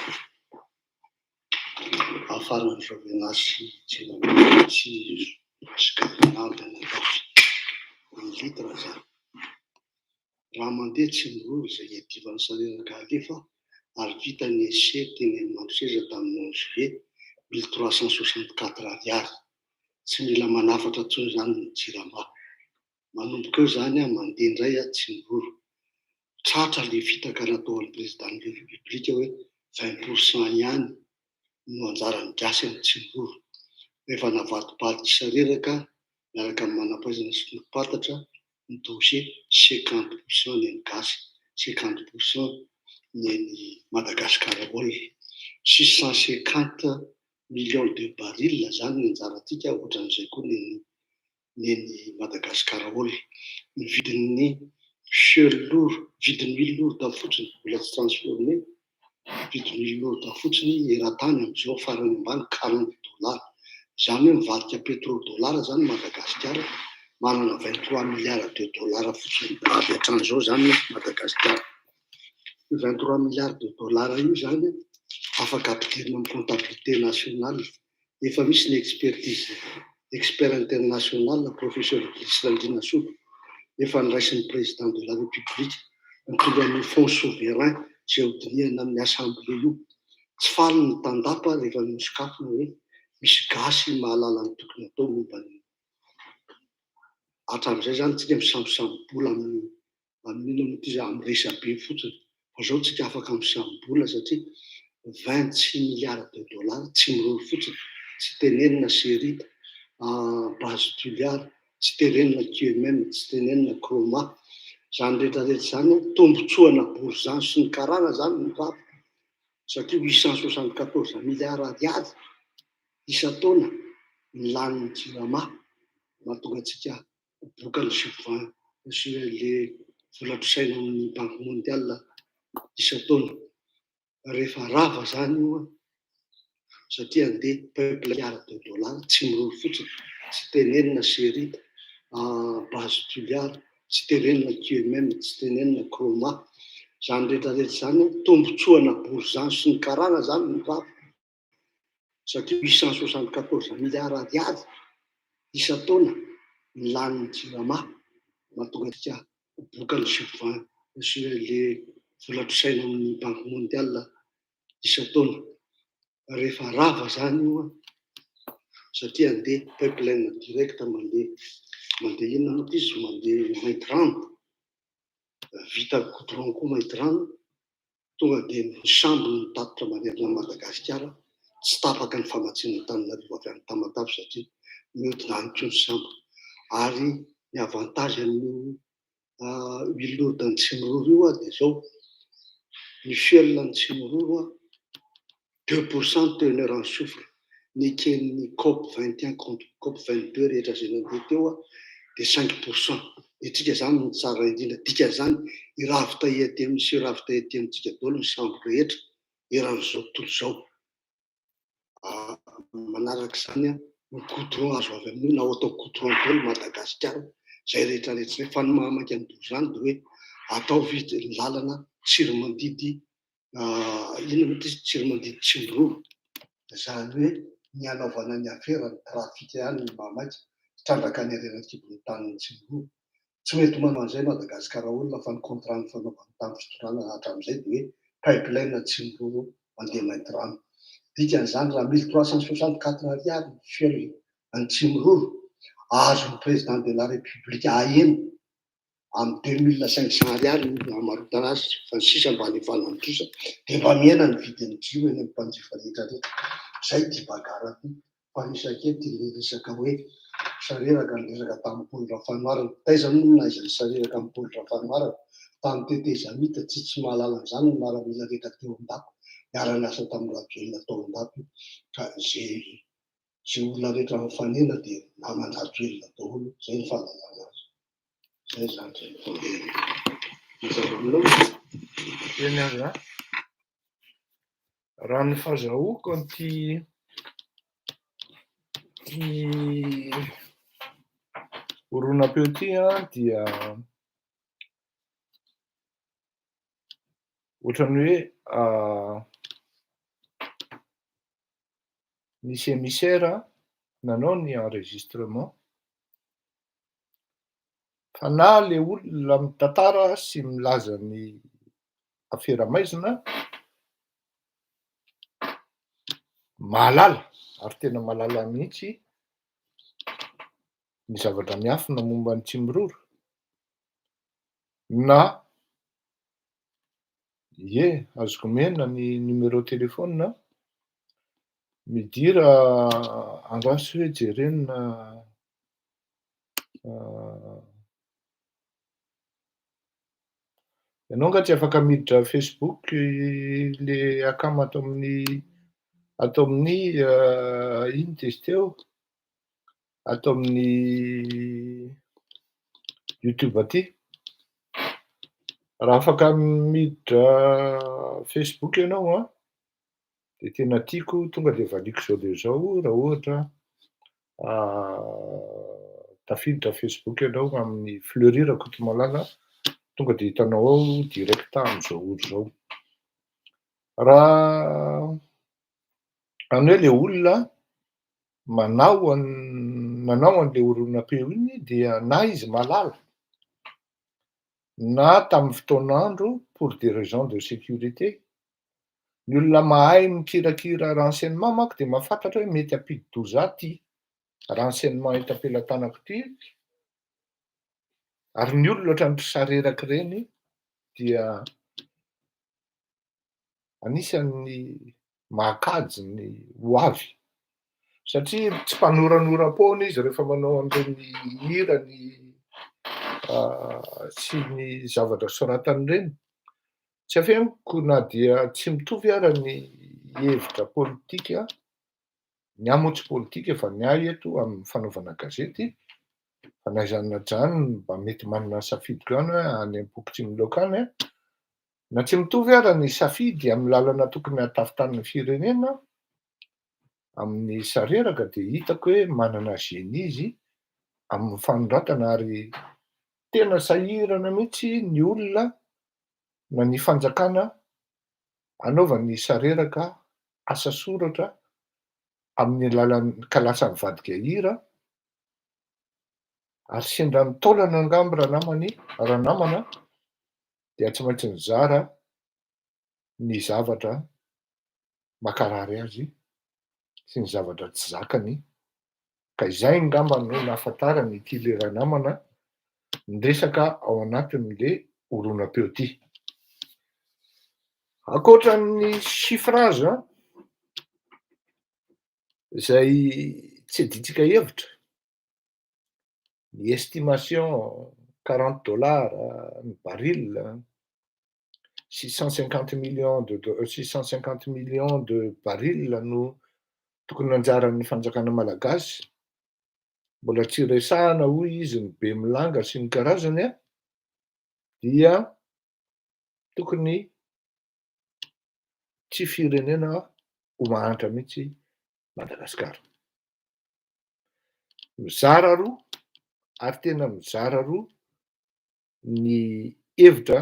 ahafarany Jovenasy JIRAMA sy Scandinave ny litre zany. Raha mandeha Tsimiroro izay iadivan'ny sareraka alefa ary vita ny essai teny Mandroseza tamin'ny 11 juillet 1364 ariary. Tsy mila manafatra intsony zany ny JIRAMA. Manomboka eo zany mandeha indray Tsimiroro. Tratra le fitaka nataon'ny président de la république hoe 20% ihany no anjarany gasy amin'ny Tsimiroro. Rehefa navadibady sareraka miaraka amin'ny manam-pahaizana sy ny mpatatra ny dossier 50% ny gasy, 50% ny Madagasikara olona. 650 millions de barils zany ny anjarantsika, ohatran'izay koa ny Madagasikara olona. Ny vidin'ny fuel lourd, vidin'ny huile lourde fotsiny mbola tsy transformé, vidin'ny huile lourde fotsiny eran-tany amin'izao farany ambany $40. Zany hoe mivadika pétrodôlara zany Madagasikara, manana 23 milliards de dollars fotsiny avy hatrany zany Madagasikara. Io 23 milliards de dollars io zany afaka ampidirina amin'ny comptabilité nationale. Efa misy ny expertise expert international professeur Brice Landriana Soto efa niraisin'ny président de la république mitondra ny fonds souverain zay hodinihana amin'ny assemblée io. Tsy faly ny tandapa rehefa misokafina hoe misy gasy mahalala ny tokony atao momba ny hatramin'izay zany tsika misambosambola amin'ny resabe fotsiny. Fa zao tsika afaka misambola satria 26 milliards de dollars tsy miroro fotsiny, tsy tenenina Serita, base Tuliar, tsy tenenina QMM, tsy tenenina Croma. Zany rehetrarehetra zany tombotsoana Bourgean sy ny karana zany ny ravo satria 874 milliards ariary isa-taona ny lanin'ny JIRAMA, mahatonga antsika bokany sy le vola-pisaina amin'ny banque mondiale isa-taona. Rehefa rava zany io satria andeha peuple milliards de dollars tsy miroro fotsiny, tsy tenenina Serita, base Tuliar, tsy tenenina QMM, tsy tenenina Croma. Zany rehetrarehetra zany tombotsoana Bourgean sy ny karana zany ny ravo satria 874 milliards ariary isa-taona ny lanin'ny JIRAMA, mahatonga antsika bokany sy le vola-pisaina amin'ny banque mondiale isa-taona. Rehefa rava zany io satria andeha pipeline direct mandeha inona moa izy mandeha maintirano, vita goudron koa maintirano, tonga dia sambo ny tatitra manerana Madagasikara, tsy tapaka ny famatsiana Antananarivo avy any Tamatave satria mihodina any ny sambo. Ary ny avantage an'io huile lourde ny Tsimiroro io dia zao, ny fuel ny Tsimiroro 2% teneur en soufre, ny kelin'ny COP 21 contre COP 22 rehetra zay nandeha teo dia 5%. Itsika zany ny tsara indrindra, dika zany iravita ety amin'ny sy iravita ety amintsika daholo ny sambo rehetra eran'izao tontolo izao. Manaraka izany ny goudron azo avy amin'io na atao goudron daholo Madagasikara, zay rehetrarehetra rehefa ny mahamaka ny Bourgean dia hoe atao ny lalana Tsiromandidy, inona moa izy Tsiromandidy Tsimiroro. Zany hoe ny anaovana ny afera ny trafika ihany ny mahamaka, trandraka ny areran-kibon'ny tanin'ny Tsimiroro. Tsy mety manao an'izay Madagasikara olona fa ny contrat ny fanaovana tamin'ny fitondrana hatramin'izay dia hoe pipeline Tsimiroro mandeha maintirano. Dikan'izany raha 1364 ariary ny fuel ny Tsimiroro azon'ny président de la république aheno amin'ny 2500 ariary ny hamarotana azy, fa ny sisa mba hanefanany kosa dia mba miaina ny vidin'ny jiro eny amin'ny mpanjifa rehetrarehetra. Zay ty bagarany fa isakety le resaka hoe sareraka ny resaka tamin'ny Paul Rafanoarana. Taiza moa no naizany sareraka amin'ny Paul Rafanoarana tamin'ny tetezamita, tsy mahalala an'izany ny miaramila rehetra teo an-dako miara-miasa tamin'ny Rajoelina tao an-dako, ka zay olona rehetra mifanena dia namana Rajoelina daholo. Zay ny fahalalana azy. Zay zany eny aza raha ny fahazahoako an'ity horonan-peo ity dia ohatrany hoe nisy émissaire nanao ny enregistrement fa na le olona mitantara sy milaza ny afera maizina mahalala, ary tena mahalala mihitsy ny zavatra miafina momba ny Tsimiroro, na azoko mena ny numéro téléphone midira andraso hoe jerenina ianao nga tsy afaka miditra Facebook le akamo atao amin'ny ino tezy teo, atao amin'ny YouTube aty. Raha afaka miditra Facebook ianao dia tena tiako, tonga dia valiko zao dia zao raha ohatra tafiditra Facebook ianao amin'ny fleurir Kotomalaza, tonga de hitanao ao direkta am'zao olo zao. Raha any hoe le olona nanao an'le oronapeo iny dia na izy malala, na tamin'ny fotoan'andro pour des raisons de sécurité. Ny olona mahay mikirakira renseignement manko de mahafantatra hoe mety ampidi-doza ty renseignement eto ampelatanako ty, ary ny olona ohatran'ny sareraky reny dia anisan'ny mahakajy ny ho avy, satria tsy mpanoranora-poana izy rehefa manao an'ireny hira sy ny zavatra soratany reny. Tsy afeniko na dia tsy mitovy ara ny hevitra politika, ny ahy moa tsy politika fa ny ahy eto amin'ny fanaovana gazety, fa n'aiza n'ajany mba mety manana safidiko ihany hoe any am-pokotrim-laoka any a, na tsy mitovy ara ny safidy amin'ny lalana tokony hatafitan'ny firenena amin'ny sareraka de hitako hoe manana génie izy amin'ny fanoratana, ary tena sahirana mihitsy ny olona na ny fanjakana anaovany sareraka asa soratra amin'ny alalan'ny ka lasa mivadika hira, ary sendra ny taolana angamba raha namana dia tsy maintsy mizara ny zavatra makarary azy sy ny zavatra tsy zakany, ka izay ngamba no nahafantarany ity le raha namana niresaka ao anatin'le oronapeo ty. Ankoatran'ny chiffrage zay tsy aditsika hevitra, ny estimation $40 ny baril, 650 millions de baril no tokony anjaran'ny fanjakana malagasy. Mbola tsy resahana hoy izy ny be milanga sy ny karazany a, dia tokony tsy firenena ho mahantra mihitsy Madagasikara. Mizara roa, ary tena mizara roa ny hevitra,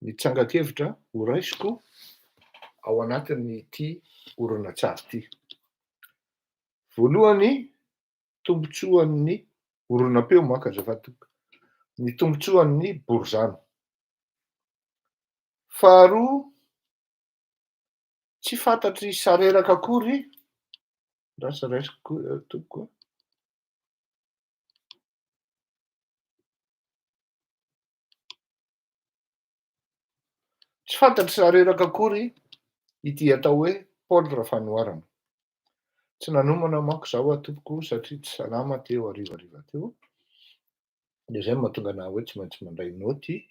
ny tsangakevitra ho raisiko ao anatin'ity horonan-tsary ty. Voalohany, tombotsoan'ny oronapeo manko azavatoko, ny tombotsoan'ny Borizano. Faharoa, tsy fantatry sareraka akory, rasa raisiko tompoko, tsy fantatry sareraka akory ity atao hoe Paul Rafanoarana. Tsy nanomana manko zaho tompoko satria tsy salama teo arivariva teo, de zay mahatonga anahy hoe tsy maintsy mandray naoty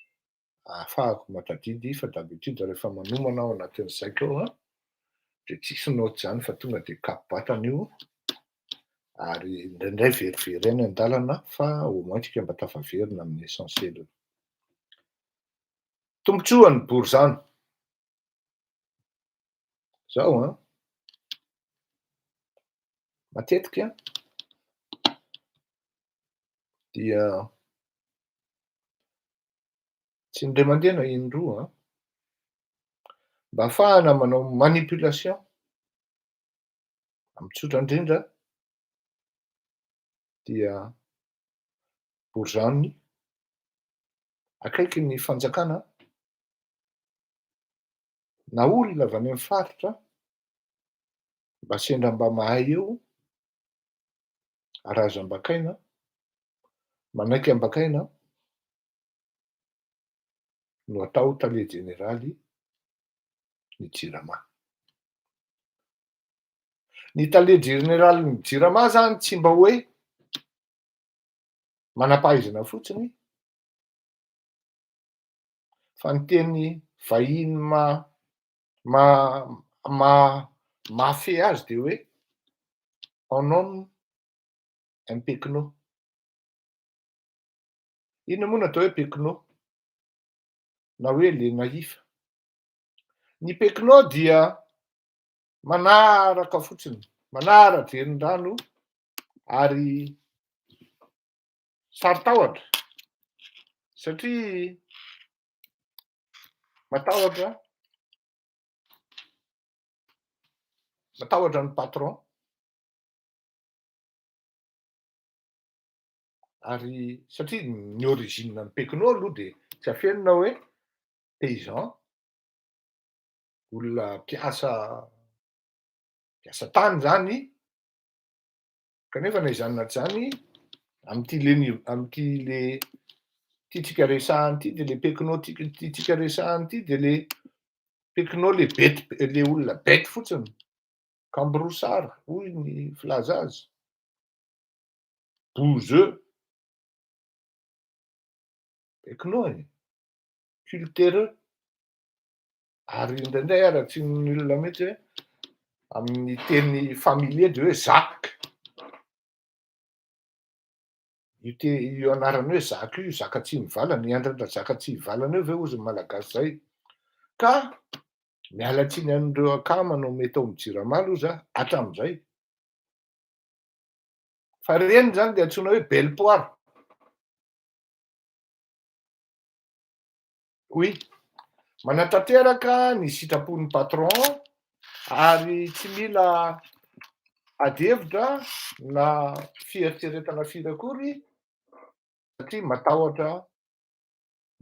ahafahako matadidy, fa d'habitude rehefa manomana ao anatin'ny saiko ao de tsisy naoty zany fa tonga de kapobatana io, ary indraindray verivery eny an-dalana fa au moins tsika mba tafaverina amin'ny essentiel. Tombotsoan'ny Borizano zao matetika dia tsy indray mandeha na indroa mba ahafahana manao manipulation amin'ny tsotra indrindra, dia Borizano akaiky ny fanjakana na olona avy any amin'ny faritra mba sendra mba mahay eo arazam-bakaina, manaiky am-bakaina no atao tale jeneraly ny Jirama. Ny tale jeneraly ny Jirama zany tsy mba hoe manam-pahaizana fotsiny, fa ny teny vahiny mahafehy azy de hoe en homme un pecno. Inona moa natao hoe pecno? Na hoe le nahifa. Ny pecno dia manaraka fotsiny, manara-drenin-drano ary saritahotra satria matahotra ny patron ary satria ny origine ny Pekino aloha de tsy afenina hoe paysan, olona mpiasa tany zany, kanefa na izany na tsy zany am'ty le tiatsika resahany ty de le Pekino tiatsika resahany ty de le Pekino le olona bety fotsiny, Cambrosary hoy ny filaza azy, Bouzeux, Pekino cultureux, ary indraindray araky ny olona mety hoe amin'ny teny familier de hoe zaka. Io anarany hoe zaka io, zaka tsy mivalana, iandrandra zaka tsy mivalana io ve ozy malagasy zay. Ka miala tsiny an'ireo akamana mety ao am'Jirama loza hatram'izay. Fa reny zany de antsoina hoe belle poire. Oui, manatanteraka ny sitrapon'ny patron ary tsy mila ady hevitra na fieritreretana firy akory satria matahotra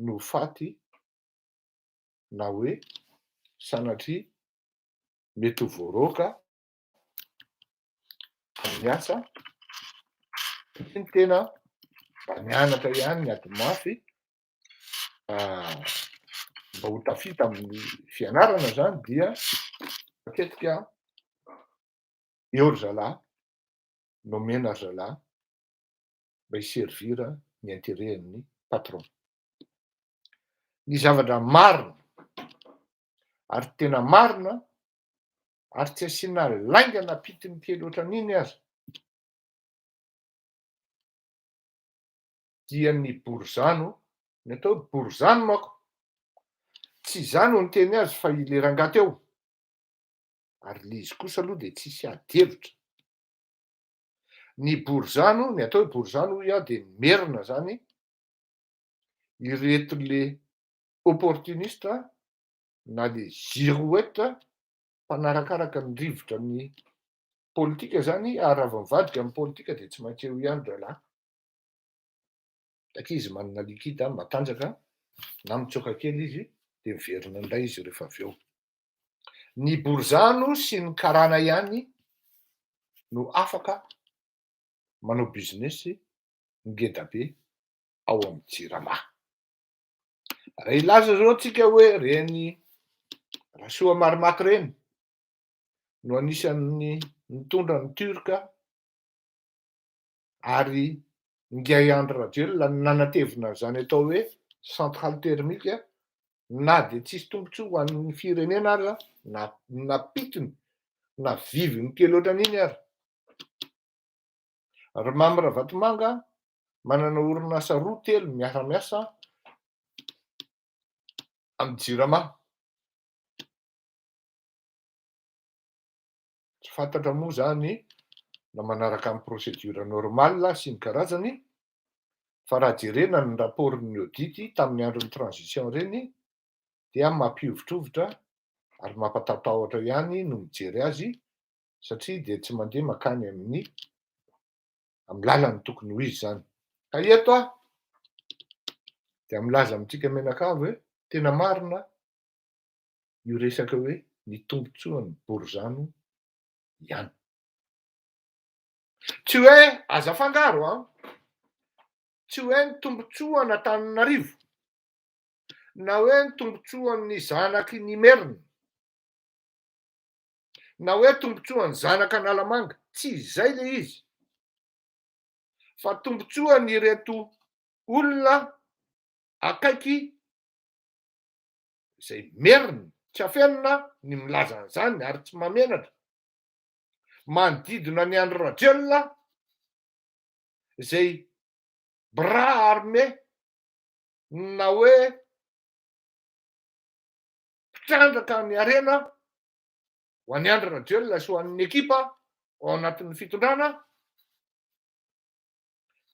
no faty na hoe sanatria mety ho voaroka amin'ny asa ny tena mba mianatra ihany ny ady mafy mba ho tafita amin'ny fianarana zany dia matetika eo ry zalahy no omena ry zalahy mba hiservira ny intérêt-n'ny patron. Ny zavatra marina ary tena marina ary tsy asiana laingana pitiny kely ohatran'iny aza dia ny borzano, ny atao hoe borzano manko tsy zany ho ny teny azy fa ile rangaty eo, ary le izy kosa aloha de tsisy ady hevitra. Ny borzano, ny atao hoe borzano hoy aho de merina zany ireto le opportuniste na le girouette mpanarakaraka ny rivotra ny politika zany, ary raha vao mivadika amin'ny politika de tsy maintsy eo ihany zalahy. Izy manana likida matanjaka na mitsoaka kely izy de miverina indray izy rehefa avy eo. Ny borzano sy ny karana ihany no afaka manao business ngeda be ao amin'ny Jirama. Raha ilaza zao tsika hoe reny Rasoa Marimaky reny no anisan'ny nitondra ny Turka ary Ngiay Andry Rajoelina nanatevina zany atao hoe centrale thermique na de tsisy tombontsoa ho an'ny firenena aza na pitiny na viviny kely ohatran'iny ary. Ry Mamy Ravatomanga manana orinasa 2-3 miasa amin'ny Jirama. Tsy fantatra moa zany na manaraka amin'ny procédure normale sy ny karazany, fa raha jerena ny raport'ny audit tamin'ny andron'ny transition reny dia mampihiovitrovotra ary mampatahotahotra ihany no mijery azy satria de tsy mandeha makany amin'ny lalany tokony ho izy zany. Ka eto aho de milaza amintsika menakavy hoe tena marina io resaka hoe ny tombontsoan'ny borzano ihany. Tsy hoe aza fangaro tsy hoe ny tombontsoa n'Antananarivo na hoe ny tombontsoan'ny zanaky ny Merina na hoe tombontsoan'ny zanakan'Alamanga, tsy izay le izy, fa tombontsoany reto olona akaiky zay merina, tsy afenina ny milaza an'izany ary tsy mamenatra, manodidina ny Andry Rajoelina zay bras armé na hoe mpitrandraka ny harena ho an'ny Andry Rajoelina sy ho an'ny ekipa ao anatin'ny fitondrana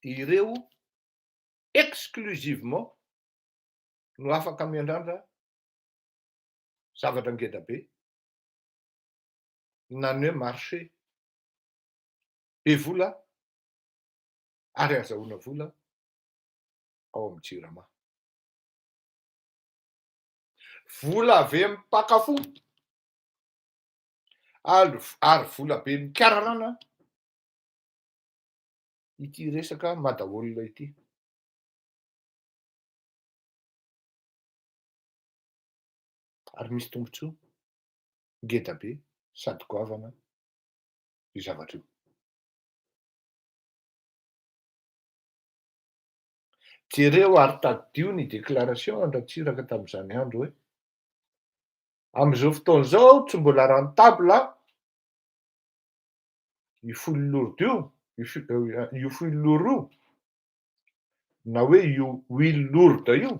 ireo exclusivement no afaka miandrandra zavatra ngeda be nany hoe marché be vola ary azahoana vola ao amin'ny jirama. Vola ave mipakafo ary vola be mikararana ity resaka madaolona ity. Ary misy tombotsoa ngeda be sady goavana io zavatra io. Jereo ary tadio ny déclaration Andratsiraka tamin'izany andro hoe amin'izao fotoana izao tsy mbola rentable io fololordo io fololoro io na hoe io huile lourde io,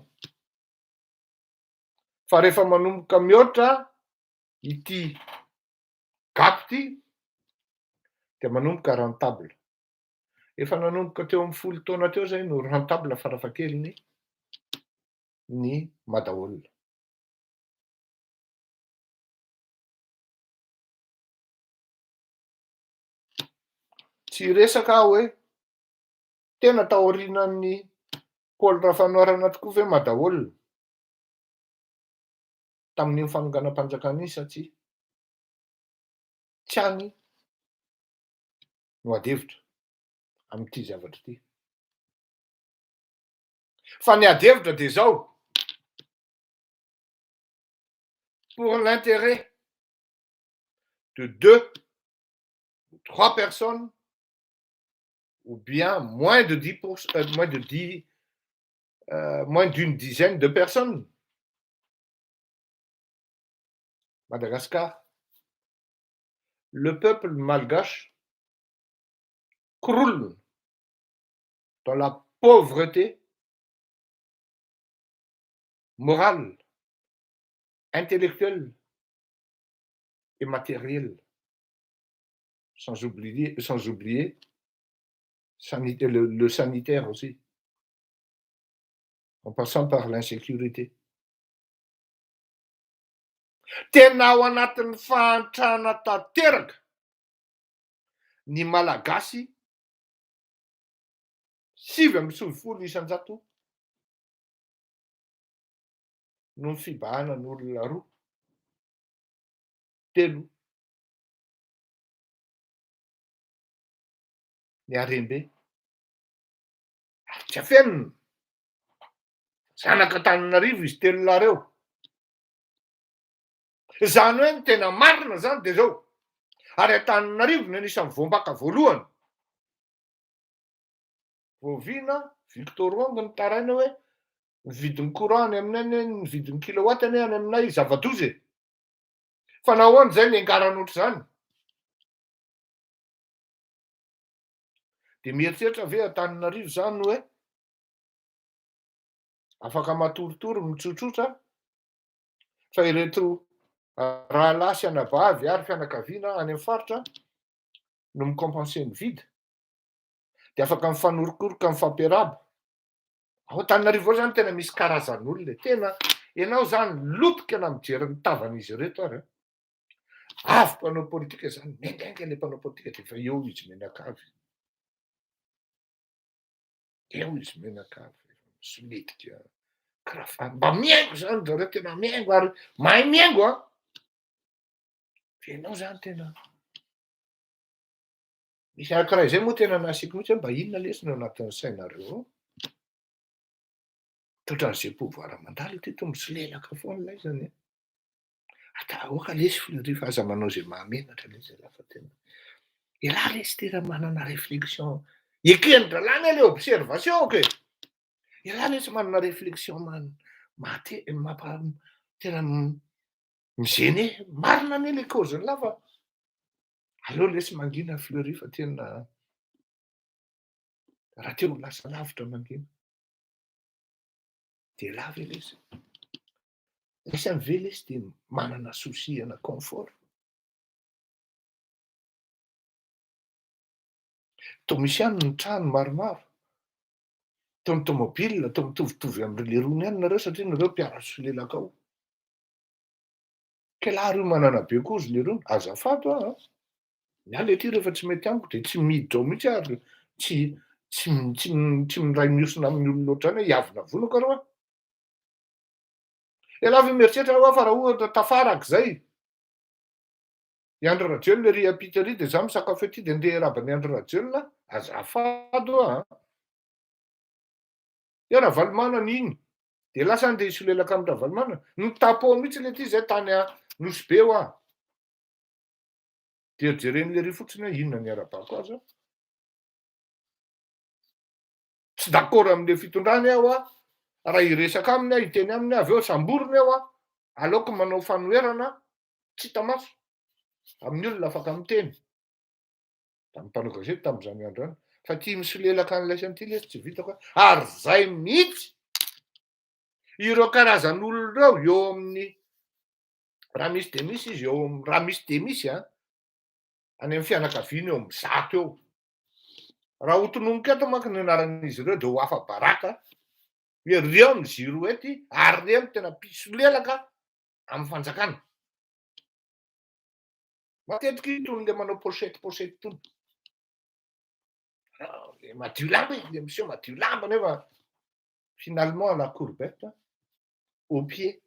fa rehefa manomboka mihoatra ity gap ity dia manomboka rentable. Efa nanomboka teo amin'ny 10 taona teo zay no rentable farafahakeliny ny madaolona. Tsy resaka hoe tena taorian'ny Paul Rafanoarana tokoa ve madaolona tamin'ny fanonganam-panjakana iny satria tsy any no adevitra amin'ity zavatra ity. Fa ny adevitra dia zao: pour l'intérêt de 2 ou 3 personnes ou bien moins d'une dizaine de personnes, Madagascar, le peuple malgache croule dans la pauvreté morale, intellectuelle et matérielle, sans oublier le sanitaire aussi, en passant par l'insécurité. Tena ao anatin'ny fahantrana tanteraka ny malagasy 7% isan-jato no ny fibahana n'olona 2, 3 ny harembe ary tsy afenina. Zanaka Antananarivo izy 3 reo. Zany hoe ny tena marina zany dia zao. Ary Antananarivo ny anisan'ny voambaka voalohany. Voaviana Victor Wong ny taraina hoe ny vidin'ny courant any aminay, ny vidin'ny kilowatt any aminay zava-doza. Fa nahoana zay niangarana ohatr'izany? Dia mieritreritra ve Antananarivo zany hoe afaka matoritory mitsotsotra fa ireto rahalahy sy anabavy ary fianakaviana any amin'ny faritra no micompenser ny vide dia afaka mifanorokoroka mifampiarahaba. Ao Antananarivo zany tena misy karazan'olona tena ianao zany lotika na mijery ny tavan'izy ireto ary. Avy mpanao politika zany, miaingainga ilay mpanao politika dia efa eo izy menakavy. Eo izy menakavy, soletika karafa, mba miaingo zany zareo, tena miaingo ary mahay miaingo a. Ianao zany tena misy anankiray zay moa tena nasiako mihitsy mba inona lesy no anatin'ny sainareo. Totran'izay pouvoir mandalo ty tombotsy lelaka foana lay zany. Atahoaka lesy rehefa aza manao zay mahamenatra lesy lafa tena. Ialahy lesy tena manana réflexion. Ekendra-lany le observation ke. Ialahy lesy manana réflexion tena migéné, marina ane le cause-ny lafa. Aleo lesy mangina Fleury fa tena raha teo lasa lavitra mangina. Dia lava lesy. Lesy ve lesy dia manana souci ana confort. Toa misy ihany ny trano maromaro Tony tomobile atao mitovitovy amin'ireo lerony ihany nareo satria nareo mpiara-so lelaka ao. Ke laha reo manana be kozy lerony, azafady a. Miala ety rehefa tsy mety amiko de tsy miditra ao mihitsy ary tsy miray miosona amin'ny olona ohatrany hoe hiavina vonoko areo a. Ialahy mieritreritra ho fa raha ohatra tafaraka zay. I Andry Rajoelina ry ampita ry de za misakafo ety de ndeha rabany Andry Rajoelina, azafady a. Io Ravalomanana iny de lasa andeha hisolelaka amin'ny Ravalomanana. Nitapo mihitsy le ty zay tany a Nosy be ho a. De jeren'le ry fotsiny hoe inona ny arabako azy. Tsy d'accord amin'le fitondrany aho a. Raha hiresaka aminy aho hiteny aminy avy eo samboriny aho a. Aleoko manao fanoherana tsy hita maso amin'ny olona afaka miteny. Da mpanao gazety tamin'izany andro any. Fa tia misolelaka an'ilay san'ity lesy tsy vitako. Ary zay mihitsy ireo karazan'olona ireo eo amin'ny raha misy de misy izy eo raha misy de misy a. Any amin'ny fianakaviany eo amin'ny 100 eo. Raha hotonomiko eto manko ny anaran'izy ireo de ho hafa baraka. Hoe reo ny ziro ety ary reo tena mpisolelaka amin'ny fanjakana. Matetika itony le manao pochette tony. Le madio lamba le monsieur madio lamba nefa finalement la courbette au pied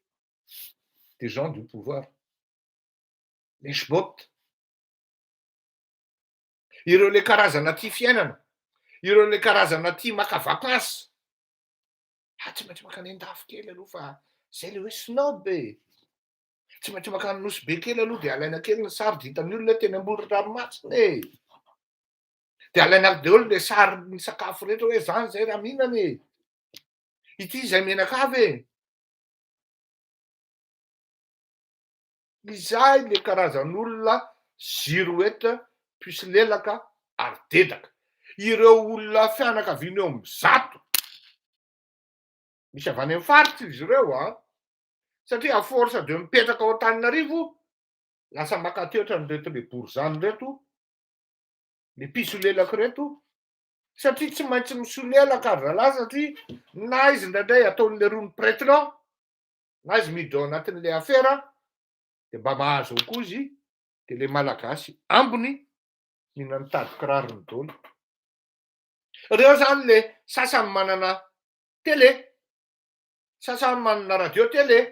des gens du pouvoir. Les schbottes. Ireo le karazana tia fiainana. Ireo le karazana tia maka vakansy. Tsy maintsy makany an-dafy kely aloha fa zay le hoe snob e. Tsy maintsy makany Nosy be kely aloha de alaina kely ny sary de hitan'ny olona teny amoron-dranomasina e. De alaina daholo le sary ny sakafo rehetra hoe zany zay raha mihinana e. Ity zay menakavy e. Izay le karazan'olona ziro eto mpisolelaka ary dedaka. Ireo olona fianakaviana eo amin'ny 100. Misy avy any amin'ny faritra izy ireo a. Satria a force de mipetraka ao Antananarivo lasa maka toetra an'ireto le borzany reto, le mpisolelaka reto, satria tsy maintsy misolelaka zalahy satria na izy indraindray ataon'le rony president, na izy miditra ao anatin'le afera de mba mahazo ao koa izy de le malagasy ambony mihina mitady kirarony daholo. Reo zany le sasany manana télé, sasany manana radio télé.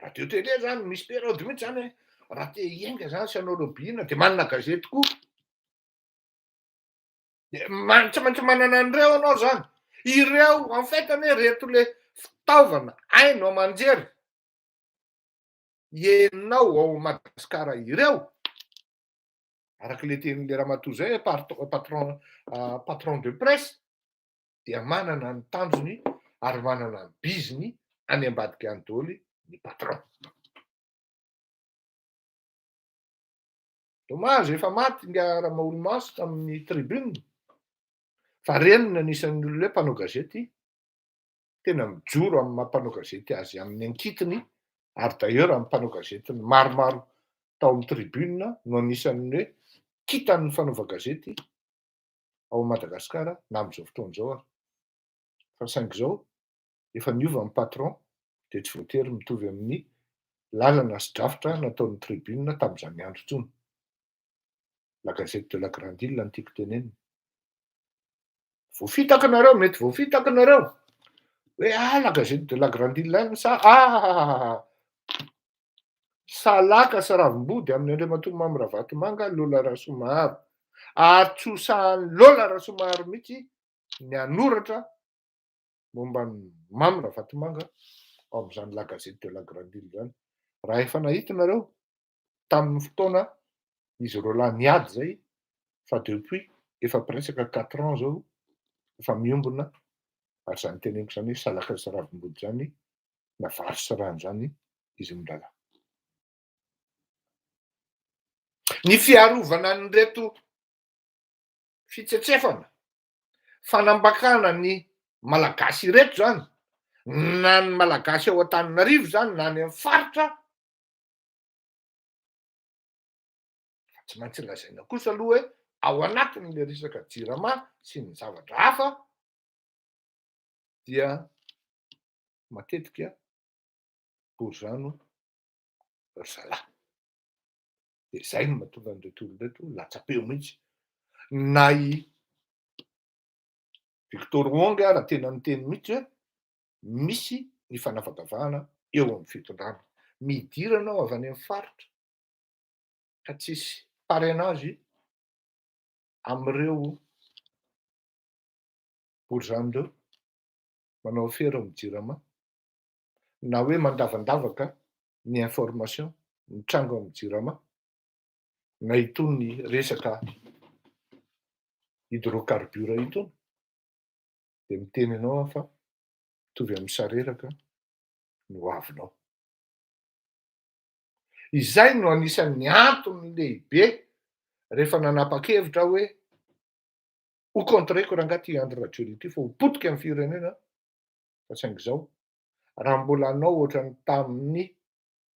Radio télé zany misy période mihitsy zany raha te hiainga zany sy hanao lobbying de manana gazety koa. De tsy maintsy manana an'ireo anao zany. Ireo en fait anie reto le fitaovana hainao manjery henonao ao Madagasikara ireo. Araka le tenin'le ramatoa zay patron de presse dia manana ny tanjony ary manana ny biziny any ambadika any daholo ny patron. Dommage efa maty nga Ramaolomaso tamin'ny tribune. Fa reny no anisan'ny olona hoe mpanao gazety tena mijoro amin'ny mampanao gazety azy amin'ny ankitiny ary d'ailleurs amin'ny mpanao gazety maromaro tao amin'ny tribune no anisan'ny hoe kitan'ny fanaova gazety ao Madagasikara na amin'izao fotoan'izao ary. Fa saingy zao efa niova ny patron de tsy voatery mitovy amin'ny lalana sy drafitra nataon'ny tribune tamin'izany andro intsony. La gazette de la grande île no tiako tenenina. Voafitaka nareo, mety voafitaka nareo hoe la gazette de la grande île sa salaka sy ravim-body amin'ny Andriamatoa Mamy Ravatomanga Lola Rasomaharo. Atsosahan'ny Lola Rasomaharo mihitsy ny anoratra momba ny Mamy Ravatomanga ao amin'izany la gazette de la grande île zany. Raha efa nahita nareo tamin'ny fotoana izy Roland niady zay fa depuis efa presque 4 ans zao efa miombona ary zany teneniko zany hoe salaka sy ravim-body zany na vary sy rano zany izy milalao. Ny fiarovana an'ireto fitsetsefana, fanambakana ny malagasy reto zany, na ny malagasy ao Antananarivo zany na ny amin'ny faritra, tsy maintsy lazaina kosa aloha hoe ao anatin'le resaka jirama sy ny zavatra hafa dia matetika borizano ry zalahy. De zay no mahatonga an'ireto olon'reto latsam-peo mihitsy. Na i Victor Wong raha tena miteny mihitsy hoe misy ny fanavakavahana eo amin'ny fitondrana. Midirana ao avy any amin'ny faritra ka tsisy parrainage am'ireo borizano reo manao afera amin'ny JIRAMA na hoe mandavandavaka ny information mitrango amin'ny JIRAMA na itony resaka hydrocarbure itony de miteny anao aho fa mitovy amin'ny sareraka no avinao. Izay no anisan'ny antony lehibe rehefa nanapa-kevitra hoe ho contreko rangahy ty Andry Rajoelina ty fa ho potika amin'ny firenena fa saingy zao raha mbola hanao ohatran'ny tamin'ny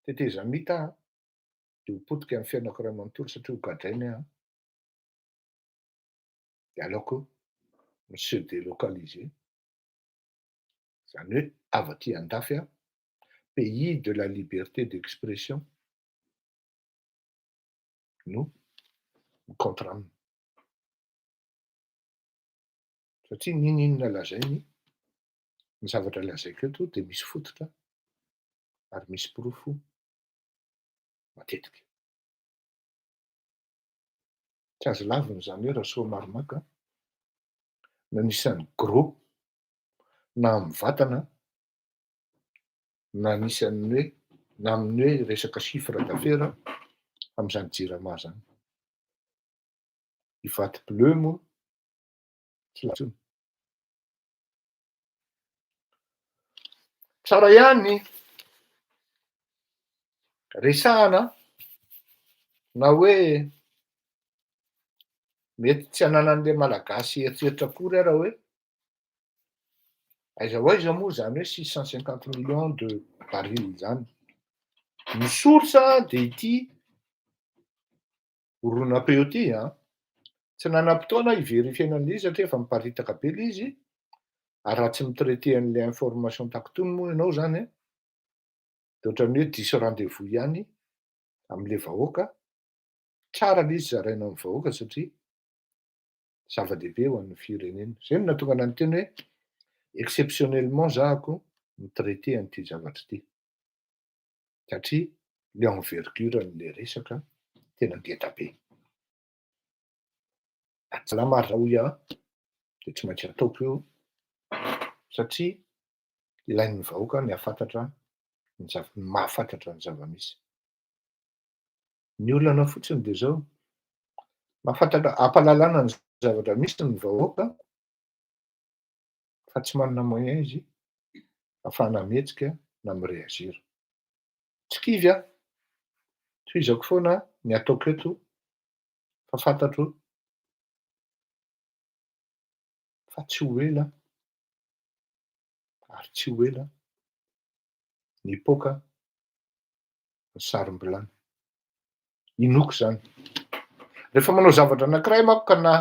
tetezamita aho de ho potika amin'ny fiainako ray manontolo satria ho gadrainy aho. De aleoko se délocaliser. Zany hoe avy aty andafy aho, pays de la liberté d'expression no contre aminy. Satria n'inona lazainy ny zavatra lazaiko eto de misy fototra ary misy porofo matetika. Tsy azo laviny zany hoe raha soa marimaka na anisan'ny gros na amin'ny vatana na anisan'ny hoe na amin'ny hoe resaka chiffre d'affaires am'zany JIRAMA zany. I vaty bleu moa tsy latsony. Tsara ihany resahana na hoe mety tsy hananan'le malagasy eritseritra akory raha hoe aiza ho aiza moa zany hoe 650 millions de barils zany. Ny source de ity oronam-peo ty tsy nanam-potoana iverifiena an'le izy satria efa miparitaka be le izy ary raha tsy mitraiter an'le information takotony moa ianao zany de ohatran'ny hoe diso rendez-vous ihany am'le vahoaka. Tsara le izy zaraina amin'ny vahoaka satria zava-dehibe ho an'ny firenena. Zay no nahatonga anahy niteny hoe exceptionnellement zahako mitraiter an'ity zavatra ity satria le envergure an'le resaka tena ngeda be. Salama raha hoy aho de tsy maintsy ataoko eo satria ilain'ny vahoaka ny ahafantatra ny mahafantatra ny zava-misy. Ny olana fotsiny de zao mahafantatra ampalalana ny zavatra misy ny vahoaka fa tsy manana moyen izy ahafahana mihetsika na mireagir. Tsy kivy aho, tohizako foana ny ataoko eto fa fantatro fa tsy ho ela ary tsy ho ela nipoaka ny sarim-bilany. Inoako zany. Rehefa manao zavatra anankiray manko ka na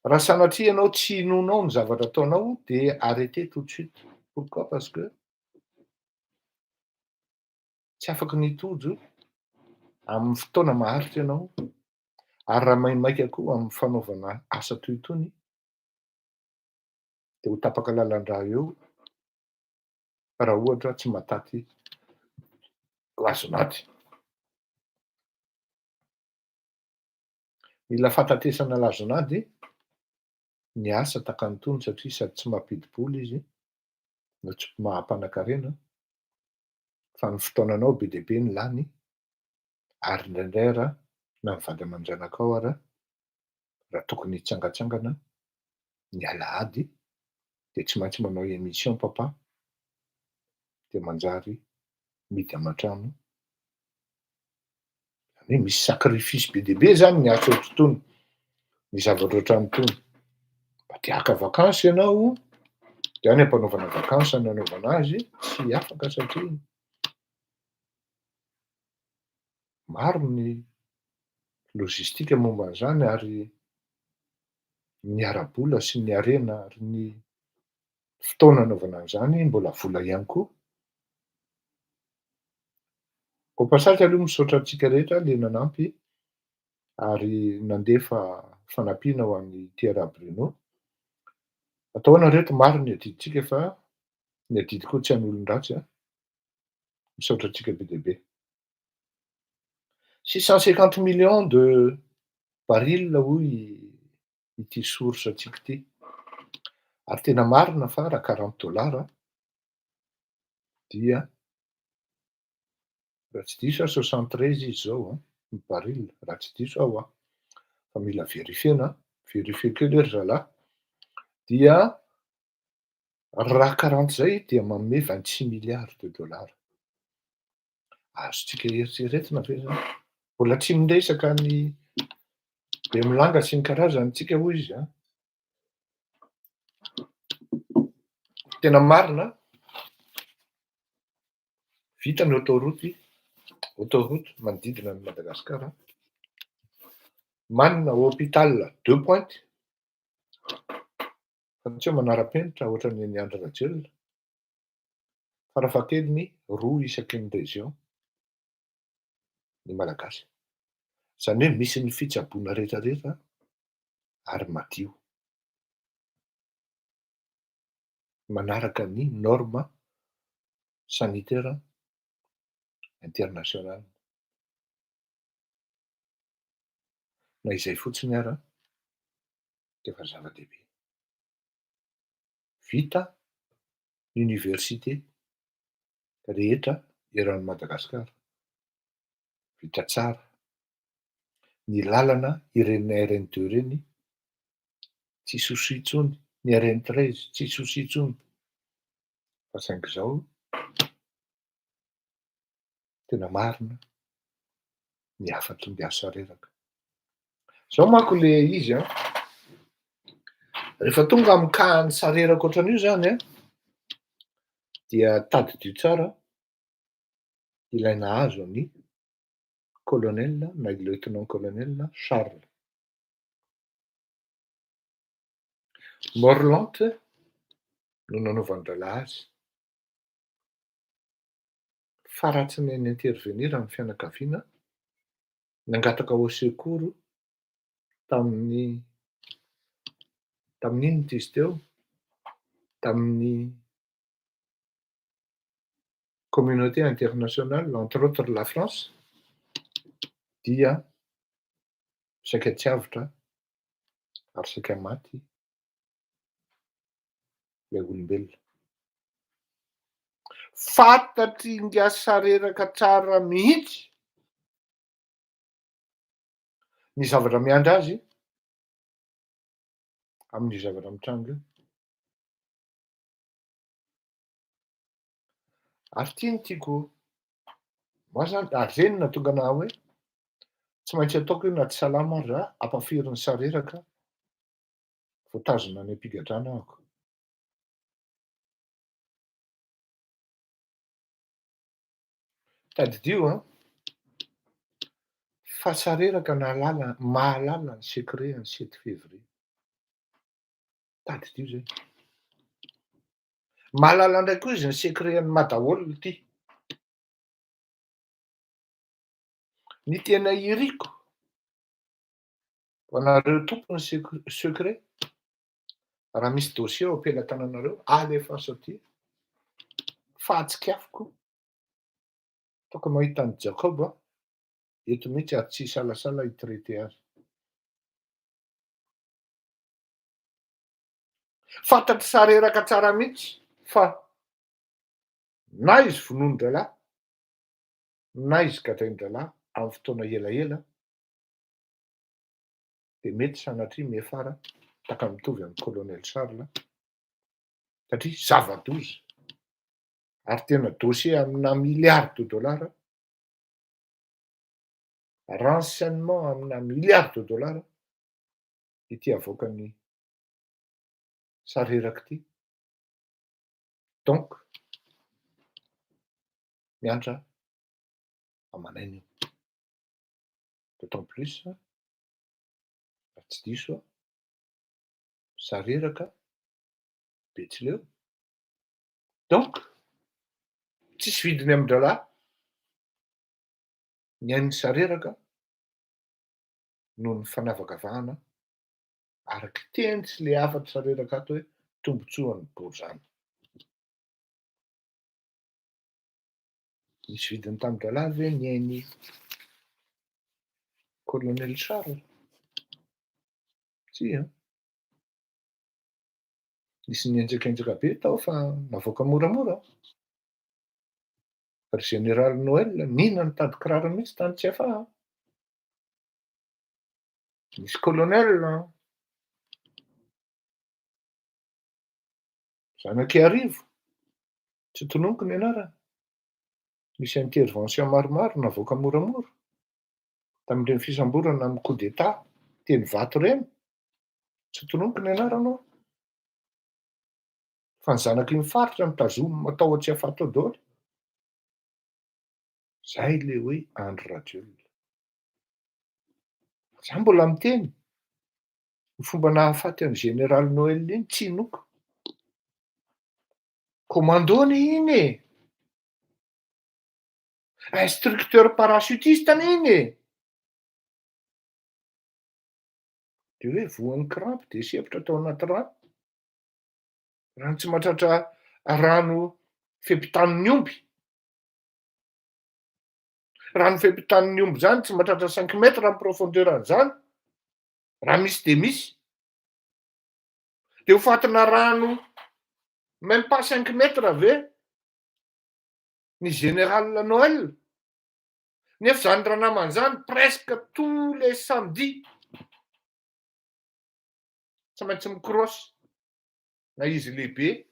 raha sanatria ianao tsy inoanao ny zavatra ataonao de arrêtez tout de suite. Pourquoi? Parce que tsy afaky nitojo amin'ny fotoana maharitra ianao ary raha maimaika koa amin'ny fanaovana asa toy itony de ho tapaka lalan-drà eo raha ohatra tsy mahataty lazonaty. Mila fahatatesana lazonady ny asa takan'itony satria sady tsy mampidi-bola izy no tsy maham-panan-karena fa ny fotoananao be dia be ny lany ary indraindray ara na mivady aman-janakao ara raha tokony hitsangatsangana ny alahady de tsy maintsy manao émission papa de manjary midy aman-trano. Zany hoe misy sacrifice be dia be zany ny asa ohatr'itony, ny zavatra ohatran'itony. Mba te haka vakansy ianao de any ampanaovana vakansy no anaovana azy tsy afaka satria maro ny lôzistika momba an'izany, ary ny ara-bola sy ny harena ary ny fotoana anaovana an'izany mbola vola ihany koa. Au passage aloha misaotra antsika rehetra le nanampy ary nandefa fanampiana ho an'ny Pierre Bruno. Ataonareo ty maro ny adidintsika fa ny adidy koa tsy an'olon-dratsy a. Misaotra antsika be dia be. 650 millions de barils hoy ity source antsika ity. Ary tena marina fa raha $40 dia raha tsy diso 73 izy zao a ny baril raha tsy diso aho a, fa mila verifiena, verifieko kely ry zalahy, dia raha karanty zay dia manome 26 milliards de dollars. Azontsika eritreretina ve zany? Mbola tsy miresaka ny be milanga sy ny karazany tsika hoy izy a. Tena marina vita ny autoroute manodidina an'i Madagasikara. Manana hôpital 2 pointes, fa tsy hoe manara-penitra ohatran'ny an'i Andry Rajoelina. Farafahakeliny 2 isaky ny région ny Malagasy. Zany hoe misy ny fitsaboana rehetrarehetra ary madio. Manaraka ny norme sanitaire internationale. Na izay fotsiny ara dia efa zava-dehibe. Vita université rehetra eran'ny Madagasikara. Vita tsara. Ny lalana ireny RN2 ireny tsy souci intsony, ny RN13 tsy souci intsony. Fa saingy izao tena marina ny afa-tombiasa reraka. Zao manko le izy a, rehefa tonga am'kahany sareraka ohatran'io zany a, dia tadidio tsara, ilaina hazo ny colonel na lieutenant colonel Charles Morlante no nanaovan'ny azy. Faratsy intervenir amin'ny fianakaviana, nangataka au secours tamin'ny inona ty izy teo? Tamin'ny communauté internationale, entre autres la France, dia saika tsy avitra ary saika maty ilay olombelona. Fantatry ingasa reraka tsara mihitsy ny zavatra miandry azy amin'ny zavatra mitranga io. Ary ity no tiako moa zany, ary zay no nahatonga anahy hoe tsy maintsy ataoko io na tsy salama aza ampafirin'ny sareraka vao tazona any am-pigadrana ahako. Tadidio a, fa sareraka mahalala ny secret ny 7 février. Tadidio zay. Mahalala ndray koa izy ny secret an'ny Madaolona ity. Ny tena iriko ho anareo tompony secret, raha misy dossier ao am-pelatananareo, alefaso aty, fahantsikafiko, ataoko mahita an'i Jacob a, eto mihitsy ary tsy salasala hitraiter azy. Fantatry sareraka tsara mihitsy fa na izy vononin-dralahy, na izy gadrain-dralahy amin'ny fotoana elaela dia mety sanatria miafara taka mitovy amin'ny colonel Charles satria zava-doza ary tena dossier amina milliards de dollars, renseignement amina milliards de dollars ity avoakany sareraka ity. Donc miantra amanainy io. D'autant plus raha tsy diso sareraka Betsileo Donc tsisy vidiny amin'ny dralahy ny ain'ny sareraka noho ny fanavakavahana araky teny sy le afatra sareraka ato hoe tombotsoan'ny bory zany. Nisy vidiny tamin'ny dralahy ve ny ain'ny colonel Charles? Tsy a. Nisy nienjekенjeka be tao fa navoaka moramora. Ry général Noël nina nitady kiraro mihitsy tany tsy afaha. Nisy colonel zanaky arivo tsy tononoko ny anarany. Misy intervention maromaro navoaka moramora tamin'ireny fisamborana amin'ny coup d'état teny vato reny. Tsy tononoko ny anarana. Fa ny zanaky ny faritra mitazoma atao tsy afaha tao daholo. Zay le hoe Andry Rajoelina. Za mbola miteny ny fomba nahafaty an'i général Noël iny tsy noko. Commandony iny e. Instructeur parachutiste iny e. De hoe voan'ny crampe de sepitra tao anaty rano. Rano tsy mahatratra rano fempitan'ny omby. Rano fempitan'ny omby zany tsy mahatratra 5 mètres amin'ny profondeur an'izany. Raha misy de misy. De ho fatina rano même pas 5 mètres ve ny général Noël. Nefa zany raha naman'izany presque tous les samedis tsy maintsy micross na izy lehibe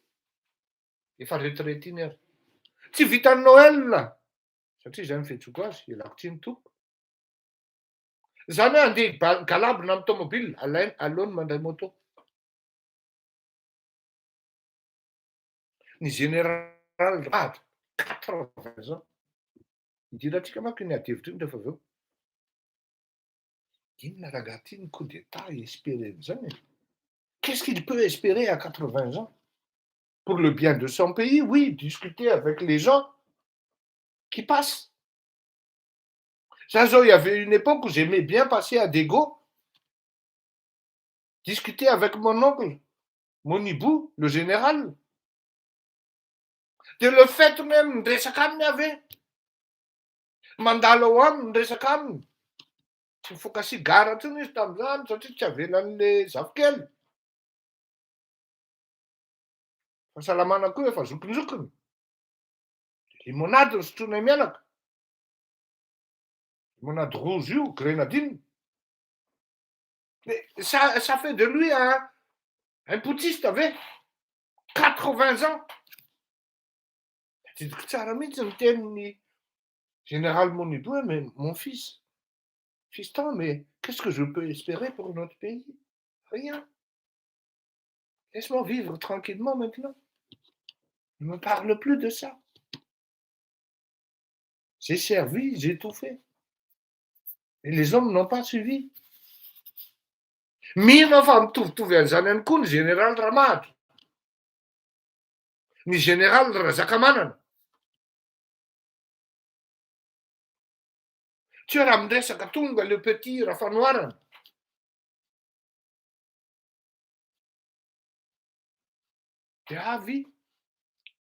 efa retraite iny ary. Tsy vitan'ny Noël satria zany fihetsoko azy ialako tsiny tompo. Zany hoe andeha galabona amin'ny tomobile aleony mandray moto. Ny général Rad 80 ans. Idiratsika manko ny adevitra iny rehefa aveo. Inona ragaty iny coup d'état espéré zany. Qu'est-ce qu'il peut espérer à 80 ans? Pour le bien de son pays, oui, discuter avec les gens qui passent. Ça, il y avait une époque où j'aimais bien passer à Dego, discuter avec mon oncle, mon hibou, le général. De le fait même, resaka aminy ave. Mandalo ao aminy resaka aminy. Tsy mifoka sigara tsony izy tamin'izany satria tsy avelan'le zafikely. Fahasalamana koa efa zokinjokiny. Limonade sotroina mianaka. Limonade rouge io, grenadine. Mais ça fait de lui un putschiste ave. 80 ans. Didiko tsara mihitsy ny tenin'ny général Monibo, mais mon fils, fiston, mais qu'est-ce que je peux espérer pour notre pays? Rien. Laisse-moi vivre tranquillement maintenant. Ne me parle plus de ça. J'ai servi, j'ai tout fait. Et les hommes n'ont pas suivi. Mino fa mitovitovy an'izany ihany koa ny général Ramady. Ny général Razakamanana. Tsy hoe raha miresaka tonga le petit Rafanoarana. De avy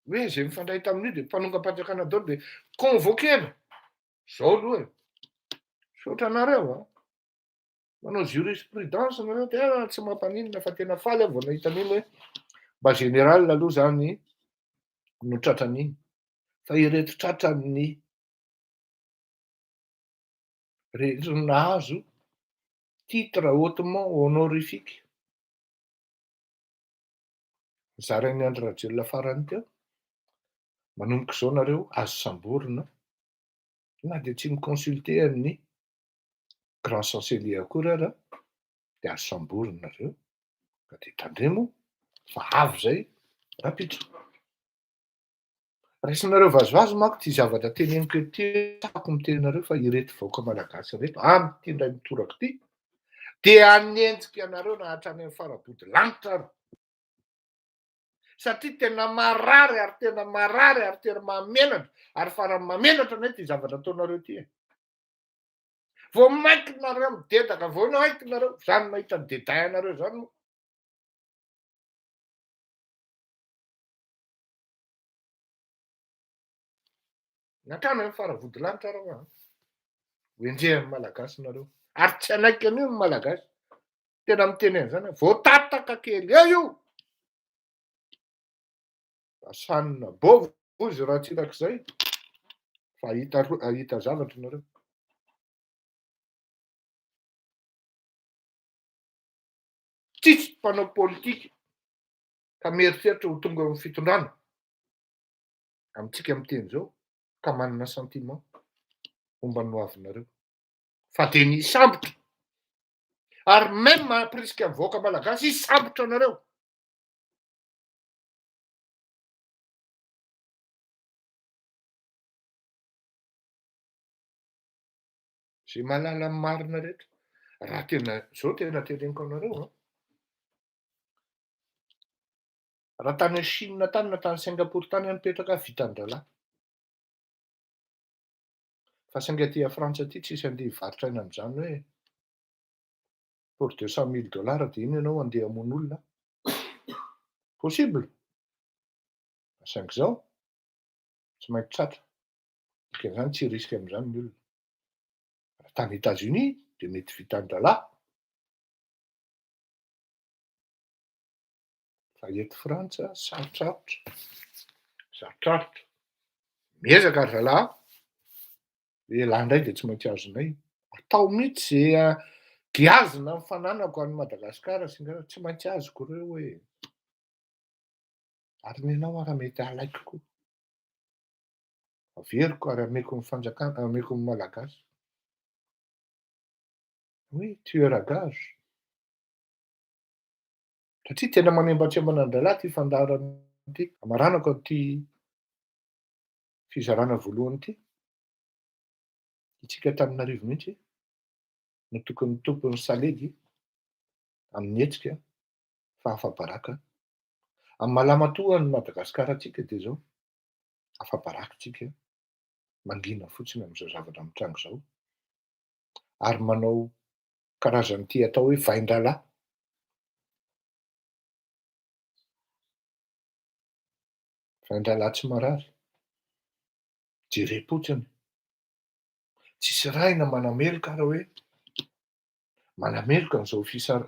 hoe zay mifandray tamin'io de mpanonga-panjakana daholo de convoquena. Zao aloha e. Saotra anareo manao jurisprudence nareo tena tsy mampaninona fa tena faly aho vao nahita an'iny hoe mba général aloha zany no tratran'iny. Fa ireto tratran'ny rehetra nahazo titre hautement honorifique. Zarain'ny Andry Rajoelina farany teo. Manomboka izao nareo azo samborina na dia tsy miconsulter an'ny grand chancelier akory ara dia azo samborina nareo. Ka dia tandremo fa avy zay rapitso. Raisinareo vazovazo manko ty zavatra teneniko ety sako mitenareo fa ireto vahoaka malagasy reto am'ty ndray mitorako ty dia hanenjika anareo na hatrany amin'ny farabody lanitra ary. Satria tena marary ary tena marary ary tena mamenatra ary farany mamenatra ny ty zavatra ataonareo ty. Vao maiky nareo midedaka, vao maiky nareo zany mahita ny dédain anareo zany moa. Natrano ny faravodilanitra reo a. Hoendrehan'ny malagasy nareo. Ary tsy anaiky an'io ny malagasy. Tena miteny an'izany aho, vao tataka kely eo io. Asanina bovo izy raha tsirak'izay. Fa hita zavatra nareo. Tsisy mpanao politika ka mieritreritra ho tonga amin'ny fitondrana amintsika miteny zao ka manana sentiment momba ny hoavinareo. Fa de ny sambotra. Ary même mampirisika ny vahoaka malagasy hisambotra anareo. Zay malala amin'ny marina rehetra. Raha tena zao tena teneniko anareo. Raha tany Chine tany na tany Singapour tany nipetraka vitan-dralahy. Fa saingy aty Frantsa aty tsisy andeha hivarotra aina amin'izany hoe pour $200,000 dia iny ianao andeha hamono olona. Possible. Saingy zao tsy maintsy tratra. Dikan'izany tsy risika amin'izany ny olona. Raha tany États-Unis dia mety vitan-dralahy. Fa eto Frantsa sarotrarotra. Miezaka ry zalahy. Lehilahy indray dia tsy maintsy azonay. Atao mihitsy izay giazina ny fananako any Madagasikara singa tsy maintsy azoko reo hoe ary ny anao raha mety alaiko koa. Averiko ary ameko ny fanjakana, ameko ny malagasy. Oui, tueur à gage. Satria tena manembatrembana ny lalahy ty fandaharana ty. Amaranako ty fizarana voalohany ty. Itsika Antananarivo mihitsy no tokony tompon'ny salegy amin'ny hetsika fa afa-baraka. Amin'ny malamatoa ny Madagasikara atsika dia zao afa-baraka tsika mangina fotsiny amin'izao zavatra mitrango zao ary manao karazany ty atao hoe vain-dralahy. Vain-dralahy tsy marary. Jerim-potsiny. Tsisy raina manameloka raha hoe manameloka n'izao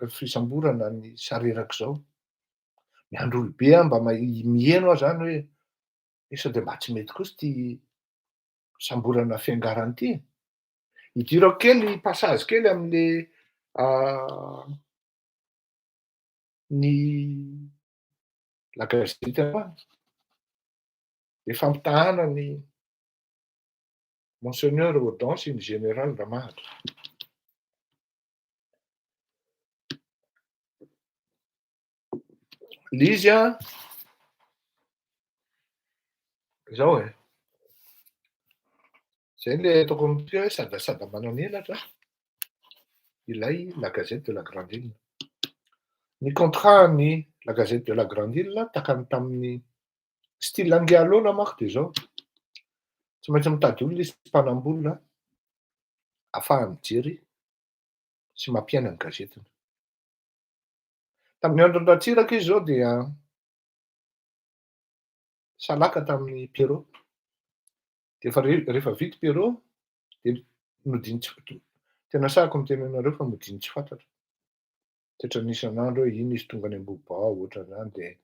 fisamborana ny sarerako zao. Miandry olobe aho mba miheno aho zany hoe isa dia mba tsy mety kosa ty samborana fiangarana ty. Hidirako kely passage kely amin'le ny La Gazette efa mitahana ny Monseigneur Audin sy ny Général Ramahatra. L'izy zao zay le ataoko amin'ity hoe sadasada manan'elatra ilay La Gazette de la Grande Île. Ny contrat ny La Gazette de la Grande Île takany tamin'ny style angialona manko dia zao. Tsy maintsy mitady olona izy mpanambola ahafahany mijery sy mampiaina ny gazetiny. Tamin'ny andron'ny Ratsiraka izy zao dia salaka tamin'ny Perrault. Dia rehefa vita Perrault dia nodiny tsy tena sahako ny tenenareo fa modiny tsy fantatra. Tetra nisy an'andro hoe ino izy tonga any Ambohiba ohatran'izany dia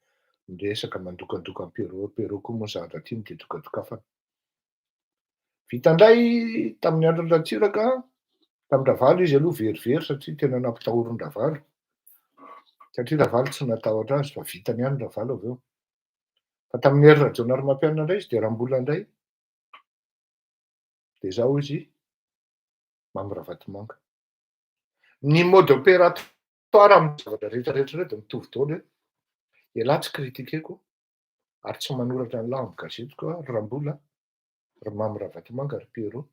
miresaka mandokandoka ny Perrault koa moa zavatra tiany dia dokadokafana. Vita indray tamin'ny andron'ny Ratsiraka, tamin'ny Ravalo izy aloha verivery satria tena nampitahorin'ny Ravalo. Satria Ravalo tsy natahotra azy fa vitany ihany Ravalo avy eo. Fa tamin'ny hery Rajaona Rarimampianina indray izy dia Rambola indray. Dia zao izy Mamy Ravatomanga. Ny mode opératoire amin'ny zavatra rehetrarehetra dia mitovy daholo hoe ialahy tsy kritikeko ary tsy manoratra ny lahy amin'ny gazetiko ry Rambola, ry Mamy Ravatomanga, ry Perrault.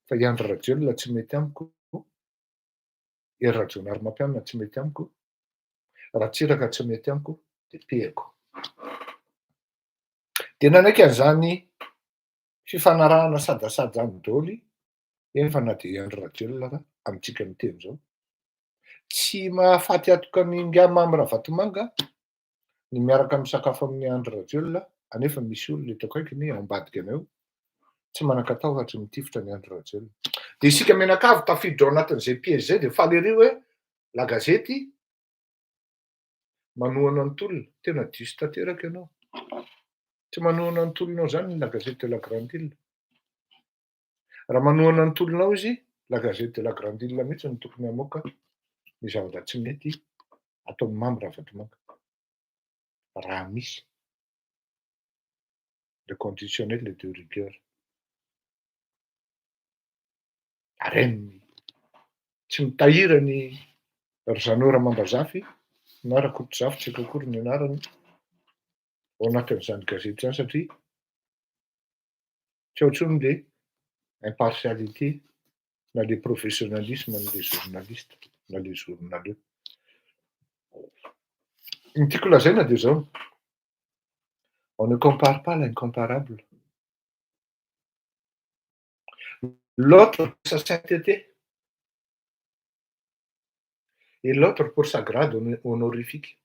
Fa i Andry Rajoelina tsy mety amiko, hery Rajaona Rarimampianina tsy mety amiko, Ratsiraka tsy mety amiko, dia pehako. Dia nanaiky an'izany fifanarahana sadasada zany daholo eny fa na dia Andry Rajoelina amintsika miteny zao. Tsy mahafaty atoka ny Ngama Am'Ravatomanga ny miaraka misakafo amin'ny Andry Rajoelina, anefa misy olona eto akaikiny ao ambadika anay eo tsy manan-katao fa tsy mitifitra ny Andry Rajoelina. Dia isika menakavy tafiditra ao anatin'izay piège zay dia faly ery hoe la gazety manohana ny tolona. Tena diso tanteraka ianao. Tsy manohana ny tolonao zany la gazette de la grande île. Raha manohana ny tolonao izy, la gazette de la grande île mihitsy ny tokony hamoaka ny zavatra tsy mety atao amin'ny Am'Ravatomanga. Raha misy le conditionnel et de rigueur. Areny tsy mitahira ny ry Zanora Mambazafy na Rakotomazafy tsy haiko akory ny anarany ao anatin'izany gazety zany satria tsy ao intsony le impartialité na le professionnalisme n'le journaliste na le journaleux. Ny tiako lazaina dia zao: on ne compare pas l'incomparable. L'autre pour sa sainteté et l'autre pour sa grade honorifique.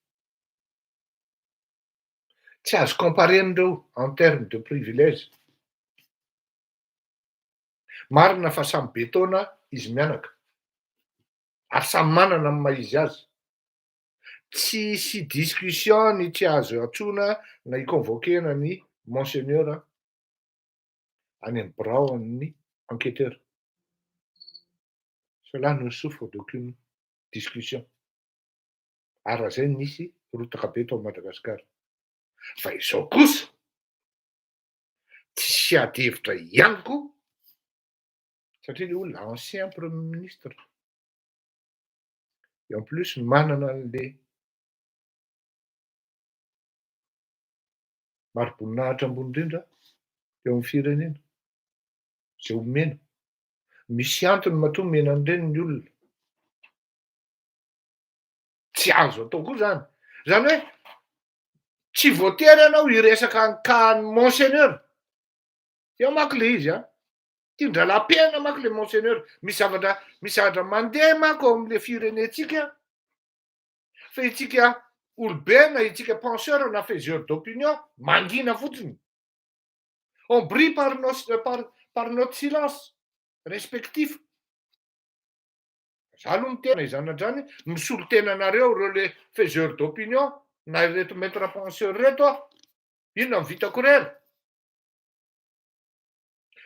Tsy azo comparer an'ireo en termes de privilège. Marina fa samy betona izy mianaka ary samy manana ny maha izy azy. Tsy hisy discussion ny tsy azo antsoina na hiconvoquena ny monseigneur any amin'ny birao ny enquêteur. Cela ne souffre d'aucune discussion. Ary raha zay nisy rotaka be eto Madagasikara. Fa izao kosa tsy ady hevitra ianiko satria le olona ancien premier ministre et en plus manana an'le mari-boninahitra ambony indrindra eo amin'ny firenena zay omena. Misy antony matoa mena an'ireny ny olona. Tsy azo atao koa zany. Zany hoe tsy voatery ianao hiresaka ankahan'ny monseigneur. Eo manko le izy tia ndralam-piaina manko le monseigneur. Misy zavatra mandeha manko ao amin'le firenentsika fa itsika olobe na itsika penseur na faiseur d'opinion mangina fotsiny. On brille par notre silence respectif. Za aloha mitena izany andrany misolo tenanareo reo le faiseur d'opinion na reto maître penseur reto inona ny vitako rery.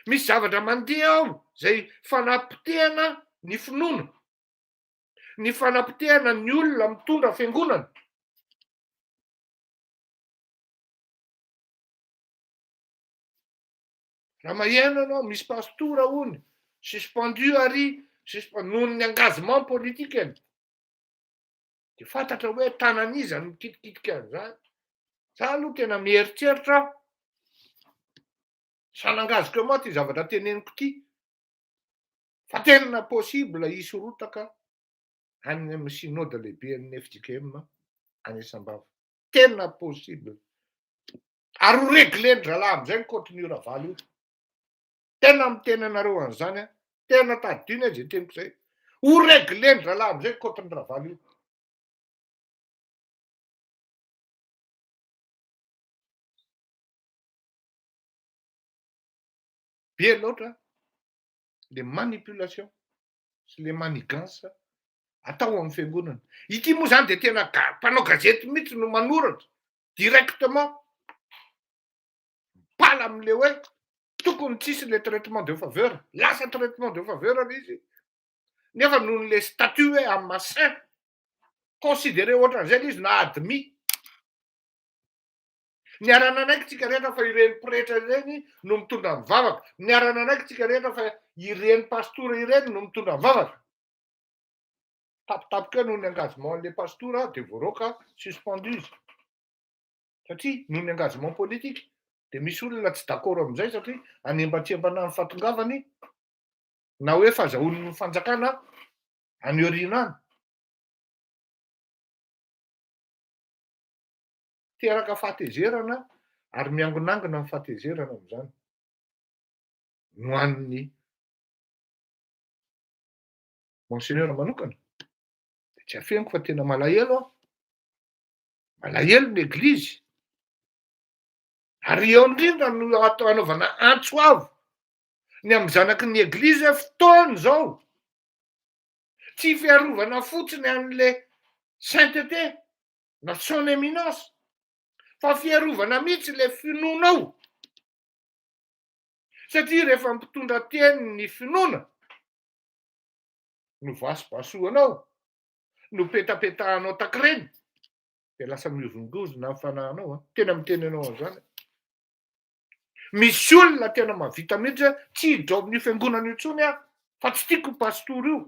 Misy zavatra mandeha ao zay fanapotehana ny finoana, ny fanapotehana ny olona mitondra fiangonana. Raha maheno anao misy pastora hony suspendu ary noho ny engagement politikeny dia fantatra hoe tanan'iza no mikitikitika an'izany. Za aloha tena mieritreritra aho. Sanangazoko moa ty zavatra teneniko ty. Fa tena possible hisy rotaka any amin'ny synode lehibe amin'ny FJKM any Isambava. Tena possible. Ary ho réglé ndralà am'izay ny contenu Ravaly io. Tena miteny anareo an'izany tena tadidiny zay teniko zay. Ho réglé ndralà am'izay ny contenu Ravaly io. Be loatra le manipulation sy le manigance atao amin'ny fiangonana. Ity moa zany dia tena mpanao gazety mihitsy no manoratra directement pala amin'le hoe tokony tsisy le traitement de faveur. Lasa traitement de faveur izy. Nefa noho le statut hoe âme saint considéré ohatran'izay izy na admis. Niarana anaiky tsika rehetra fa ireny pretra ireny no mitondra ny vavaka. Niarana anaiky tsika rehetra fa ireny pastora ireny no mitondra ny vavaka. Tapitapoka noho ny engagement le pastora dia voaroaka suspendu izy. Satria noho ny engagement politique dia misy olona tsy d'accord amin'izay satria anembatrembana ny fatongavany na hoe fahazahoany ny fanjakana any aoriana any. Teraka fahatezerana ary miangonangana ny fahatezerana amin'izany no an'ny monseigneur manokana. De tsy afeniko fa tena malahelo aho. Malahelo ny eglizy. Ary eo indrindra no atao anaovana antsoavo ny amin'ny zanaky ny eglizy fotoana zao. Tsy fiarovana fotsiny an'le sainteté na son éminence, fa fiarovana mihitsy le finoana ao. Satria rehefa mpitondra teny ny finoana, no vasobasoanao, no petapetahanao takreny, de lasa miozongozona amin'ny fanahinao. Tena miteny anao an'izany. Misy olona tena mahavita mihitsy tsy hiditra ao amin'ny fiangonana intsony aho, fa tsy tiako pastor io.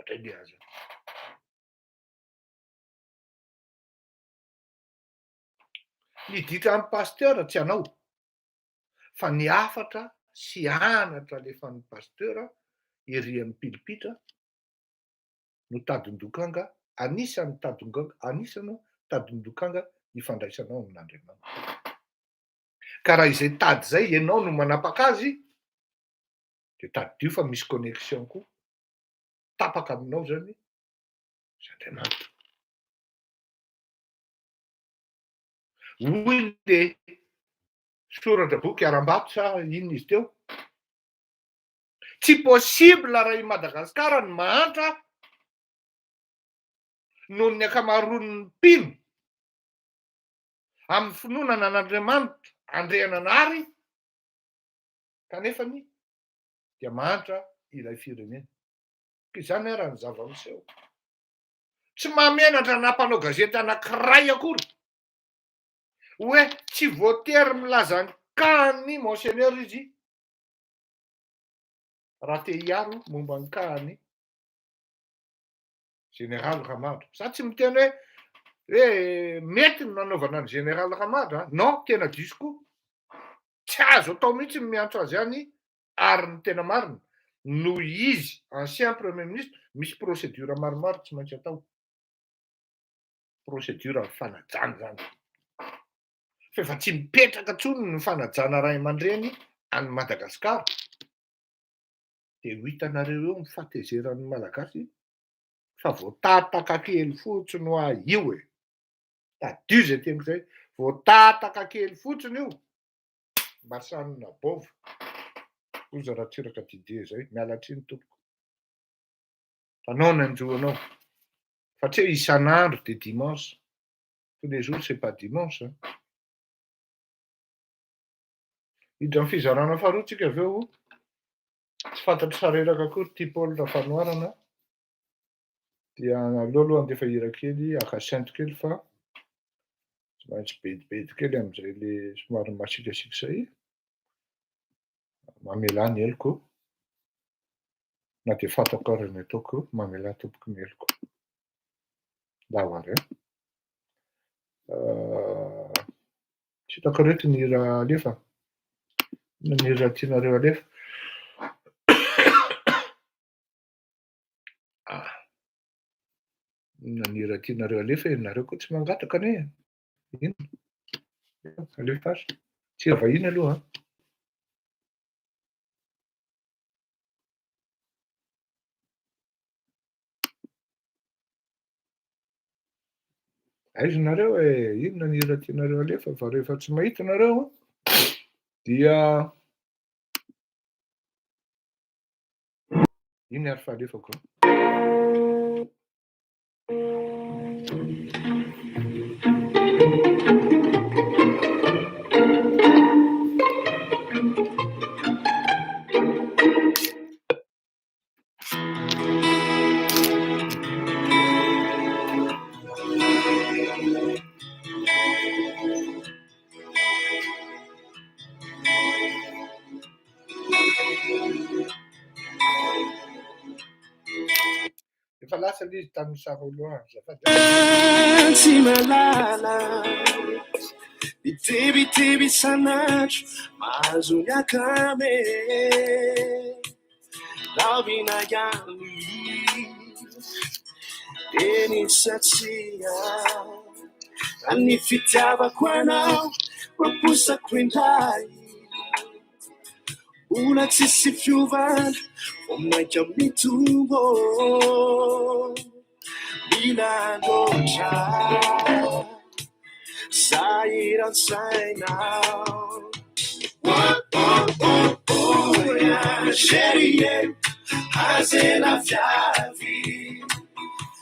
Aza. Ny ditra amin'ny pasteur tsy anao, fa ny afatra sy anatra lefa ny pasteur ery amin'ny pilipitra no tadindokanga, anisany tadindokanga ifandraisanao amin'Andriamanitra. Ka raha izay tady zay ianao no manapaka azy, de tadidio fa misy connexion koa tapaka aminao zany Andriamanitra. Hoy le soratra boky Aram-bato sa inona izy teo? Tsy possible raha i Madagasikara ny mahantra noho ny akamaroan'ny mpino amin'ny finoana an'Andriamanitra andrehananary, kanefany dia mahantra ilay firenena. Izany raha ny zava-miseho. Tsy mamenatra nampanao gazety anankiray akory hoe tsy voatery milaza ny kahiny monseigneur izy raha te hiaro momba ny kahiny général Ramadra. Sa tsy miteny hoe mety ny nanaovana ny général Ramadra. Non, tena diso. Tsy azo atao mihitsy miantso azy any, ary ny tena marina no izy ancien premier ministre misy procédure maromaro tsy maintsy atao. Procédure fanajana zany. Fa tsy mipetraka tsony ny fanajana ray aman-dreny any Madagasikara. De ho hitanareo eo ny fahatezeran'ny malagasy fa voatataka kely fotsiny ho io e. Tadio zay teniko zay. Voatataka kely fotsiny io. Mba sanina bova. Oza raha tsiraka didie zay. Mialatsiny tompoko. Tanao ny anjohanao. Fa tsy hoe isan'andro de dimanche. Tous les jours c'est pas dimanche. Hidra amin'ny fizarana faharoa tsika aveo. Tsy fantatro sareraka akory ty Paul Fanoarana. Dia aloha andefa hira kely akasainto kely fa tsy maintsy bedibedy kely amin'izay le somary masikasika zay. Mamela ny eloko. Na dia fantako ary ny ataoko mamela tompoko ny eloko. Davary. Tsy hitako reto ny hira alefa. Ny hira tianareo alefa. Ny hira tianareo alefa ianareo koa tsy mangataka ane. Ino? Alefa azy. Tsy vahiny aloha. Aizonareo inona ny hira tianareo alefa fa rehefa tsy mahita nareo dia iny ary fa alefako. Efa lasa l'izy tamin'ny Saroaloha tsy malala mitebiteby sanatro mahazo ny akame lavina ihany teny satria any fitiavako anao Propusako indray Una tsisy fiovana Vao mainka mitombo Milangotra Sahiran-tsainao yeah, chérie, hazela viavy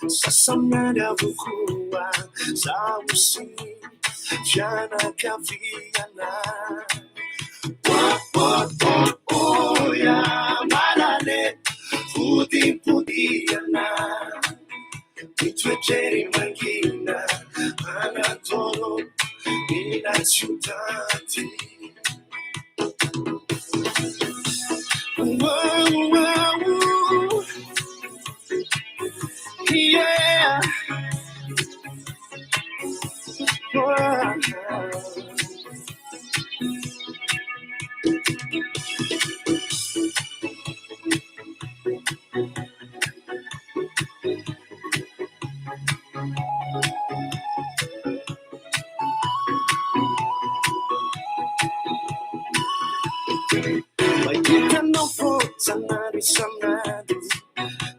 Sasamy avokoa zaho sy fianakaviana yeah, malale fodimpodiana Mitoetreri mangina anatoro ina ciudadi yeah. Mahitanao fojanary sanado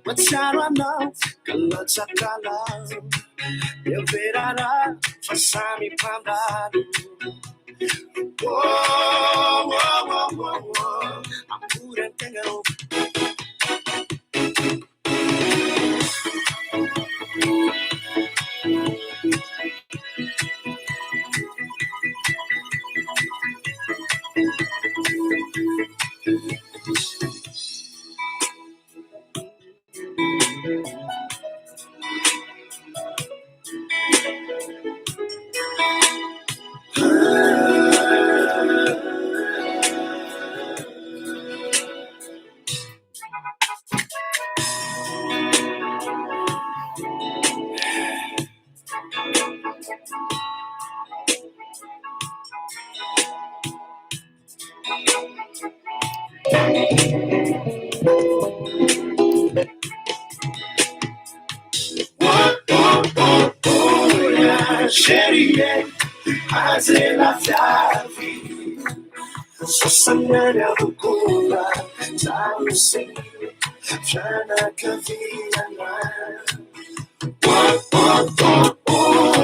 Matsiaro anao kalatsakala Miaverara fa samy mpandalo Ampura an-tegna rô Chérie, hazela viavy Sasany avokoa zaho sy fianakaviana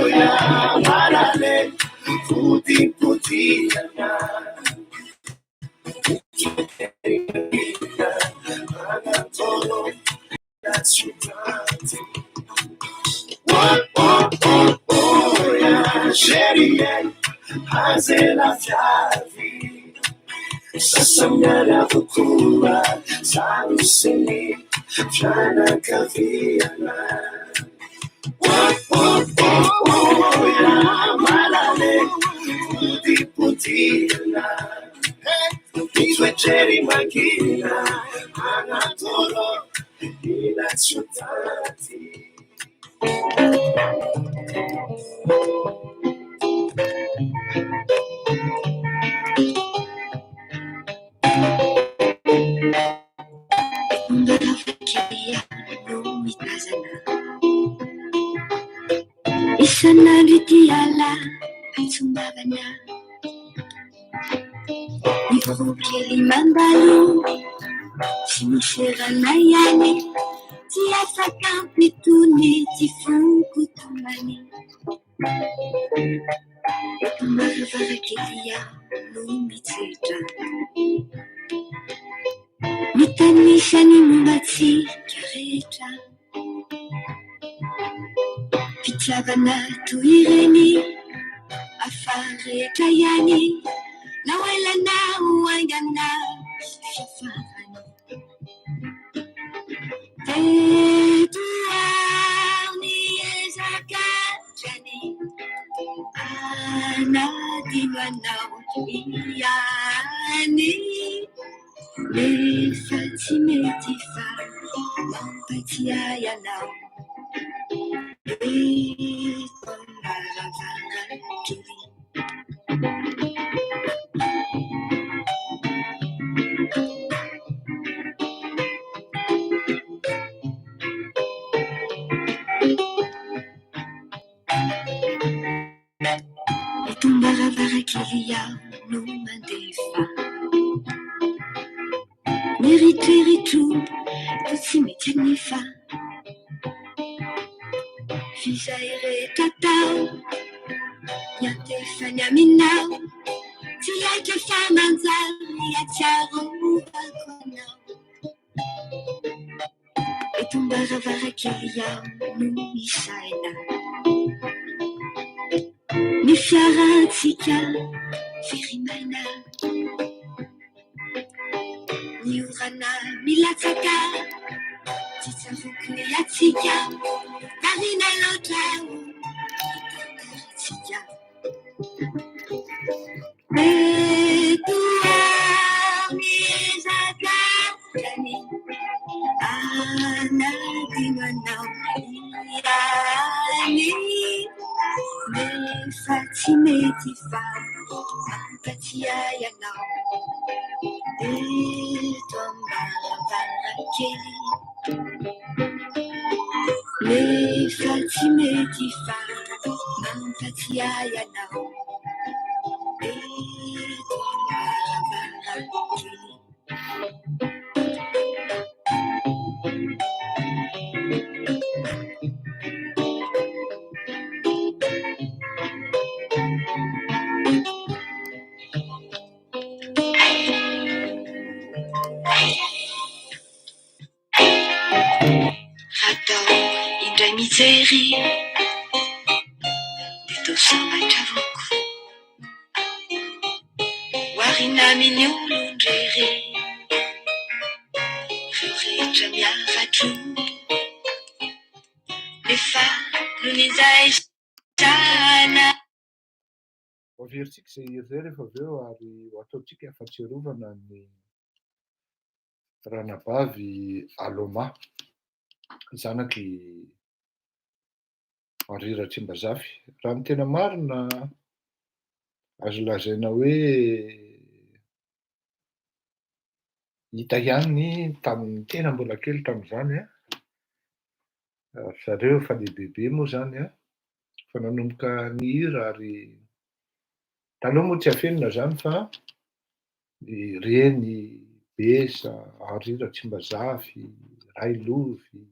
yeah, malale fodimpodiana Anatolo ina ciudadi yeah, chérie, hazela viavy Sasamy avokoa zaho sy fianakaviana yeah, malale fodimpodiana Mitoetreri mangina anatolo ina ciudadi Isan'andro ity ala hitsombavana Mikokery mandalo Tsy misy rana ihany Tsy afaka ampitony Tsy fonkotomany Eto maravarankely no mitsetra Mitanisany mombatsika rehetra Fitiavana toy ireny afa rehetra ihany Na oelana oaingana fiafarany Teto ny ezakatrany Anadino anao ihany Rehefa tsy mety fa mampatsiahy anao Eto maravarankely Eto maravarankely fa Nirituiritu Tutsimitini fa Fijaire tatao Nyatefanya minao Tiake famanzari Yatiaro mubakonao Etumbaravarakiria Nuishaina Nifiaratika Firimana Niurana Milataka Titavukuyatika Karina Lotao Tika Metua Mizaka Kani Anadinganau Irani Mefatimetifa Katia Yanau Etombaravarakeria Mefatimetifa Katia Yanau Etombaravarakeria Atao indray mijery dia tao samaitra avoko hoarina amin'ny olon-drery ireo rehetra miafatro nefa noho n'izay sana Hoaverintsika izay hira izay rehefa avy eo ary ho ataontsika fahatsiarovana ny ranabavy Aloma, zanaky Henri Ratsimbazafy. Raha ny tena marina azo lazaina hoe hita ihany tamin'ny tena mbola kely tamin'izany zareo fa lehibehibe moa zany fa nanomboka ny hira ary taloha moa tsy hafenina zany fa ny reny Besa, Henri Ratsimbazafy, Railovy,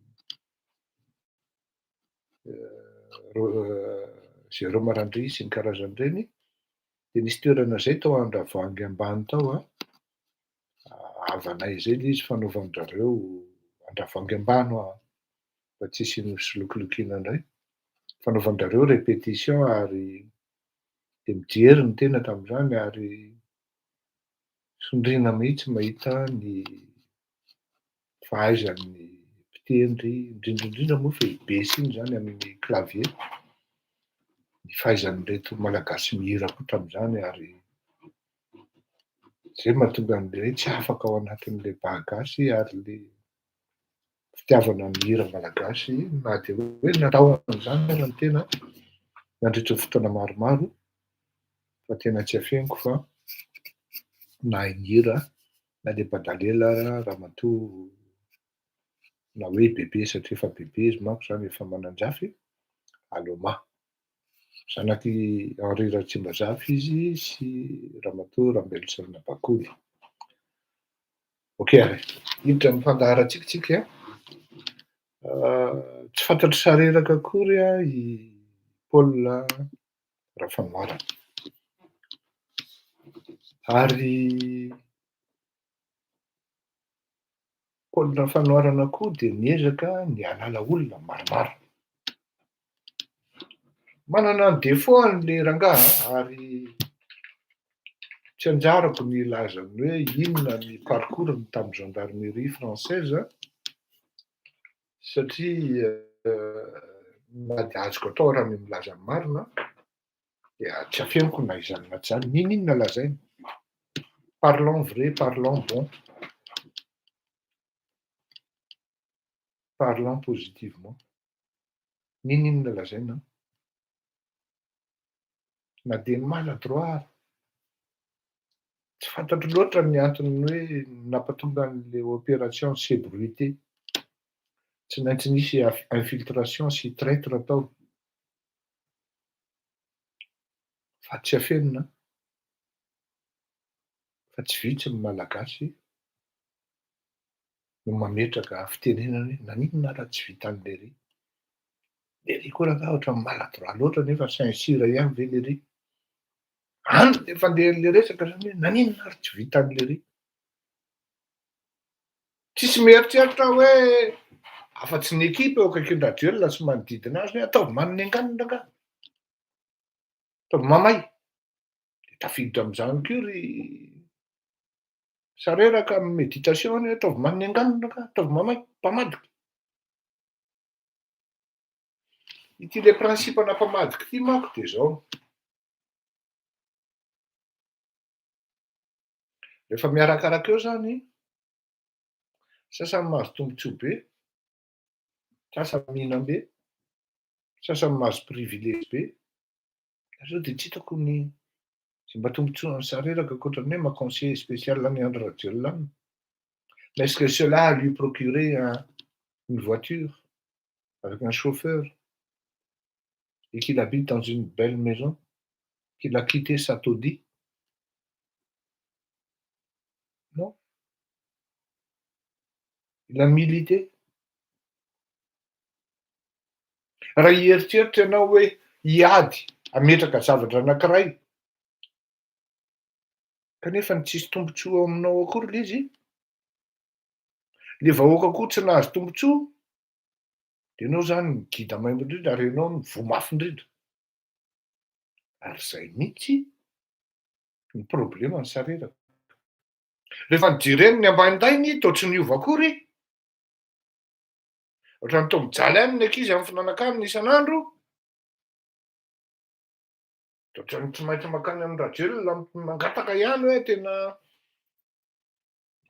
Jérôme Marandry sy ny karazan'ireny dia nisy toerana izay tao Andravoahangy ambany tao havanay izay ilay izy fanaovan'izareo Andravoahangy ambany mba tsisy solokolokiana indray, fanaovan'izareo répétition ary dia mijery ny tena tamin'izany ary sondriana mihitsy mahita ny fahaizan'ny mpitendry indrindraindrindra moa fa Besa iny zany amin'ny clavier, ny fahaizan'ireto malagasy mihira koa tamin'izany ary izay mahatonga an'ilay tsy afaka ao anatin'ilay Bahagasy ary ilay fitiavana ny hira malagasy na dia hoe natao an'izany ary ny tena nandritra fotoana maromaro fa tena tsy hafeniko fa nahay ny hira na dia Badalela, Ramatoa na hoe bebe satria efa bebe izy manko zany efa manan-jafy, Aloma. Zanaky Henri Ratsimbazafy izy sy Ramatoa Rambelosavinabakoly. Ok, hiditra amin'ny fandaharantsika tsika tsy fantatro sary reraka akory i Paul Rafanoarana. Ary Paul Rafanoarana koa dia miezaka ny halala olona maromaro. Manana ny défaut an'ilay rangaha ary tsy anjarako ny ilazany hoe inona ny parcours-ny tamin'ny gendarmerie française satria na dia azoko atao raha ny milaza ny marina dia tsy hafeniko na izany na tsy izany. N'inona lazaina? Parlons vrai, parlons bon, parlons positivement. N'inona lazaina? Na dia maladroit tsy fantatro loatra ny antony hoe nampatonga an'ilay opération Sécurité. Tsy maintsy nisy infiltration sy traître tao. Fa tsy hafenina. Fa tsy vitsy ny malagasy no mametraka fitenenana hoe naninona raha tsy vitan'le ry. Le ry koa raha ohatra maladroa loatra nefa sain sira ihany ve le ry. Any le fandehan'le resaka zany hoe naninona ary tsy vitan'le ry. Tsisy mieritreritra hoe afa-tsy ny ekipa eo akaikin-dradiolona sy manodidina azy hoe ataovy maniny anganina ka. Ataovy mamay. De tafiditra am'izany koa ry sareraka amin'ny méditation hoe ataovy maniny anganina ka, ataovy mamay, mpamadika. Ity le prinsipana mpamadika ity manko de zao. Rehefa miarakaraka eo zany, sasany mahazo tombontsoa be, sasany mihinam-be, sasany mahazo privilège be. Zao de tsy hitako ny zay mba tombontsoa an'ny sareraka ankoatran'ny hoe ma-conseiller spécial any andro radiolona any. Mais est-ce que cela a lui procuré une voiture avec un chauffeur et qu'il habite dans une belle maison, qu'il a quitté sa taudis? Non. Il a milité. Raha ieritseritra ianao hoe hiady hametraka zavatra anankiray kanefa ny tsisy tombontsoa ao aminao akory le izy, le vahoaka koa tsy nahazo tombontsoa, de ianao zany migida maimbo indrindra ary ianao ny vomafy indrindra. Ary zay mihitsy ny probleman'ny sareraka. Rehefa nijereny ny ambanindainy toa tsy niova akory. Ohatrany toa mijaly any ny ankizy amin'ny finanankanina isan'andro. Ohatrany tsy maintsy mankany amin'ny radiolona mangataka ihany hoe tena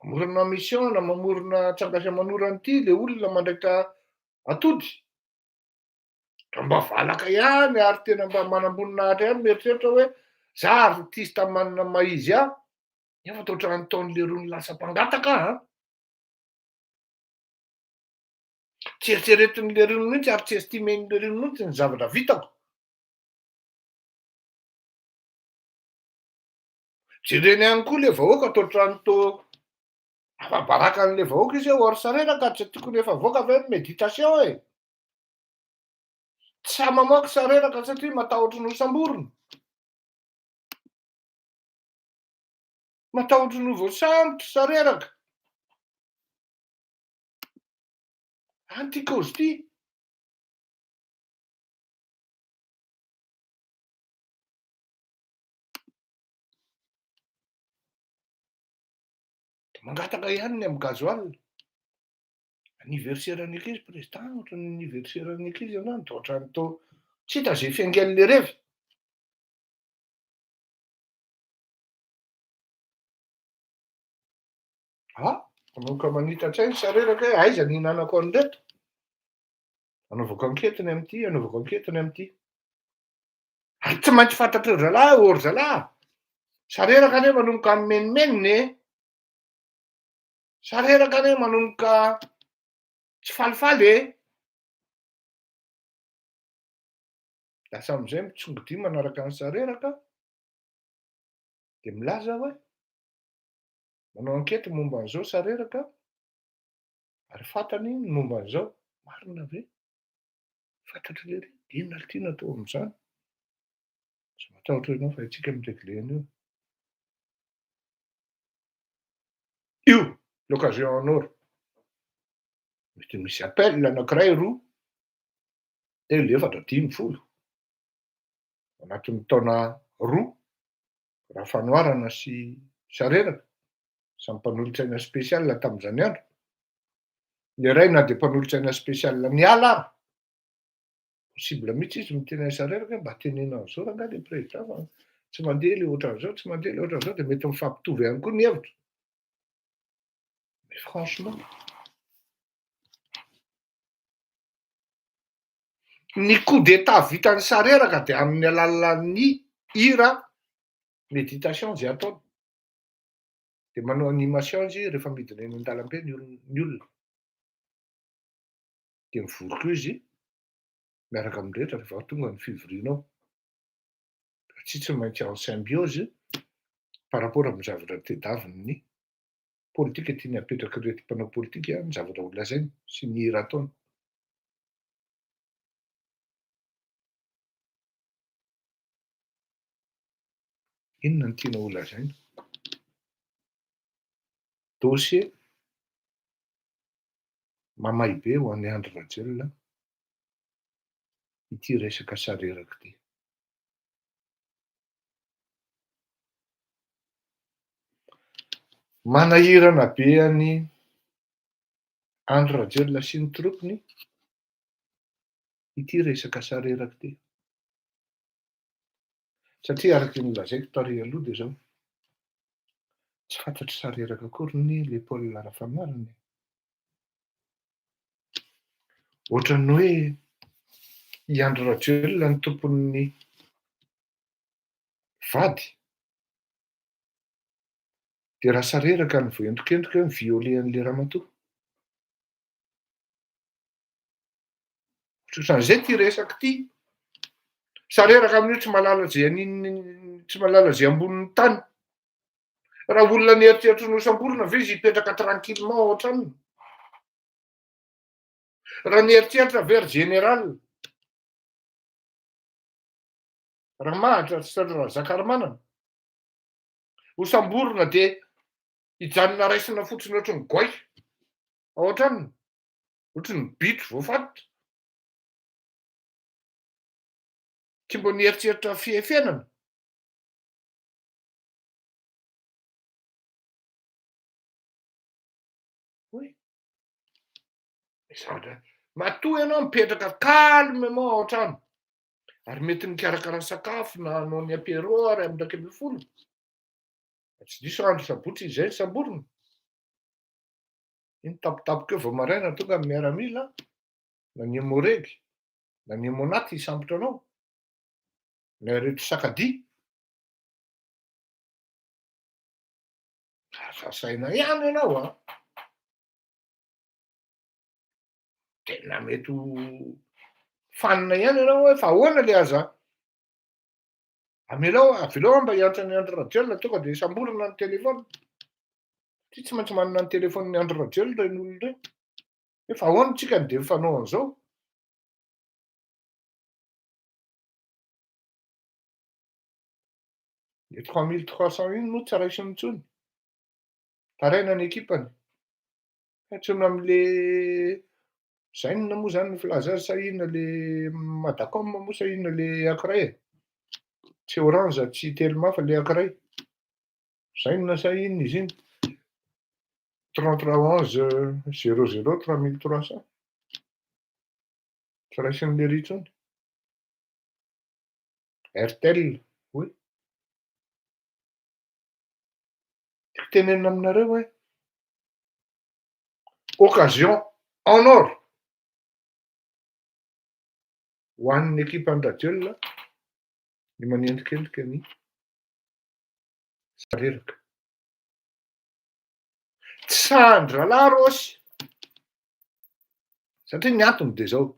mamorona mission na mamorona tsangasan-manorana ity le olona mandraikitra atody. Raha mba valaka ihany ary tena mba manambonina ihany mieritreritra hoe za artiste manina maizy aho, nefa toa ohatrany taon'le rony lasa mpangataka aho. Tsy eritreretin'le rony mihitsy ary tsy estimen'le rony mihitsy ny zavatra vitako. Jereny ihany koa le vahoaka toa ohatrany toa afa-barakan'le vahoaka izy hoe or sareraka tsy tiako rehefa avoaka avy ny méditation e. Tsy mamaky sareraka satria matahotra ny ho samborina. Matahotra ny ho voasambotra sareraka. Antikôzy ity. Mangataka ihany ny amin'ny gasoil. Anniverseran'ny ankizy président, ohatran'ny anniverseran'ny ankizy anany, toa ohatrany toa tsy hita zay fiangen'le revy. Manomboka manita-tsainy ny sareraka hoe aiza ny hinanako an'ireto. Anaovako anketiny amin'ity, anaovako anketiny amin'ity. Ary tsy maintsy fantatry zalahy or zalahy. Sareraka anie manomboka amin'ny menimeniny e. Sareraka anie manomboka tsy falifaly e. Lasa am'izay mitsongo-dy manaraka ny sareraka de milaza hoe manao ankety momba an'izao sareraka ary fantany ny momba an'izao. Marina ve? Fantatry le ry, inona ary tiana atao amin'izany? Tsy matahotra ianao fa itsika miregle an'io. Io l'occasion en or. Mety misy appel anankiray roa telo efatra dimy folo anatin'ny taona roa raha fanoharana sy sareraka samy mpanolontsaina spesial tamin'izany andro. Le ray na de mpanolontsaina spesial niala ary. Possible mihitsy izy miteny sareraka mba tenena an'izao raha le président fa tsy mandeha le ohatran'izao, tsy mandeha le ohatran'izao de mety mifampitovy ihany koa ny hevitra. Mais franchement, ny coup d'état vitan'ny sareraka de amin'ny alalan'ny hira méditation zay ataony. De manao animation izy rehefa midina eny an-dalambe ny olona. De mivory koa izy miaraka amin'rehetra rehefa tonga ny fivorianao. Tsy maintsy en symbiose par rapport amin'ny zavatra tedaviny ny politika tiany apetraka ireto mpanao politika ny zavatra ho lazainy sy ny hira ataony. Inona ny tiana ho lazaina? Dosie mamay be ho an'ny Andry Rajoelina ity resaka sareraka ity. Manahirana be any Andry Rajoelina sy ny tropiny ity resaka sareraka ity. Satria araka ny lazaiko tary aloha dia zao tsy fantatry sareraka akory ny Leopold Rafanoarana. Ohatran'ny hoe i Andry Rajoelina ny tompon'ny vady dia raha sareraka ny voendrikendrika ny violet an'ilay ramatoa. Ohatran'izay ty resaka ity. Sareraka amin'io tsy malala zay anininy, tsy malala zay ambonin'ny tany. Raha olona nieritreritry ny Samborina ve izy hipetraka tranquillement ao an-tranony? Raha nieritreritra very général raha mahatra sy raha Zakarimanana ho Samborina dia hijanona raisina fotsiny ohatran'ny goay ao an-tranony, ohatran'ny bitro voafatotra. Tsy mbo nieritreritra fiainana. Matoa ianao mipetraka calmement ao an-trano ary mety mikarakara sakafo na hanao ny apéro ary amin'ny 12. Tsy diso andro sabotsy izay ny Samborina. Iny tapitapoka eo vao maraina tonga amin'ny miaramila na ny Moregy na ny Monaty hisambotra anao na ireto Sakadia. Sasaina ihany ianao a. Tena mety ho fanina ihany ianao hoe fa ahoana le aza? Avelao mba hiantra ny Andry Rajoelina tonga dia Samborina ny telefona. Tsy maintsy manana ny telefon'ny Andry Rajoelina ireny olona ireny. Efa ahoana tsika ny dia fanao an'izao? Le 3300 iny moa tsy raisiny intsony. Taraina ny ekipany. Intsony amin'le Zainina moa zany ny filaza azy sa inona le Madacom moa sa inona le ankiray. Tsy Orange tsy Telma fa le ankiray. Zainina sa inona izy iny? 3311 00 3300. Tsy raisin'le ry intsony. Airtel, oui. Tiako tenenina aminareo hoe occasion en or ho an'ny ekipan'ny Rajoelina ny manendrikendrika ny sareraka. Sandra Larosy. Satria ny antony dia zao.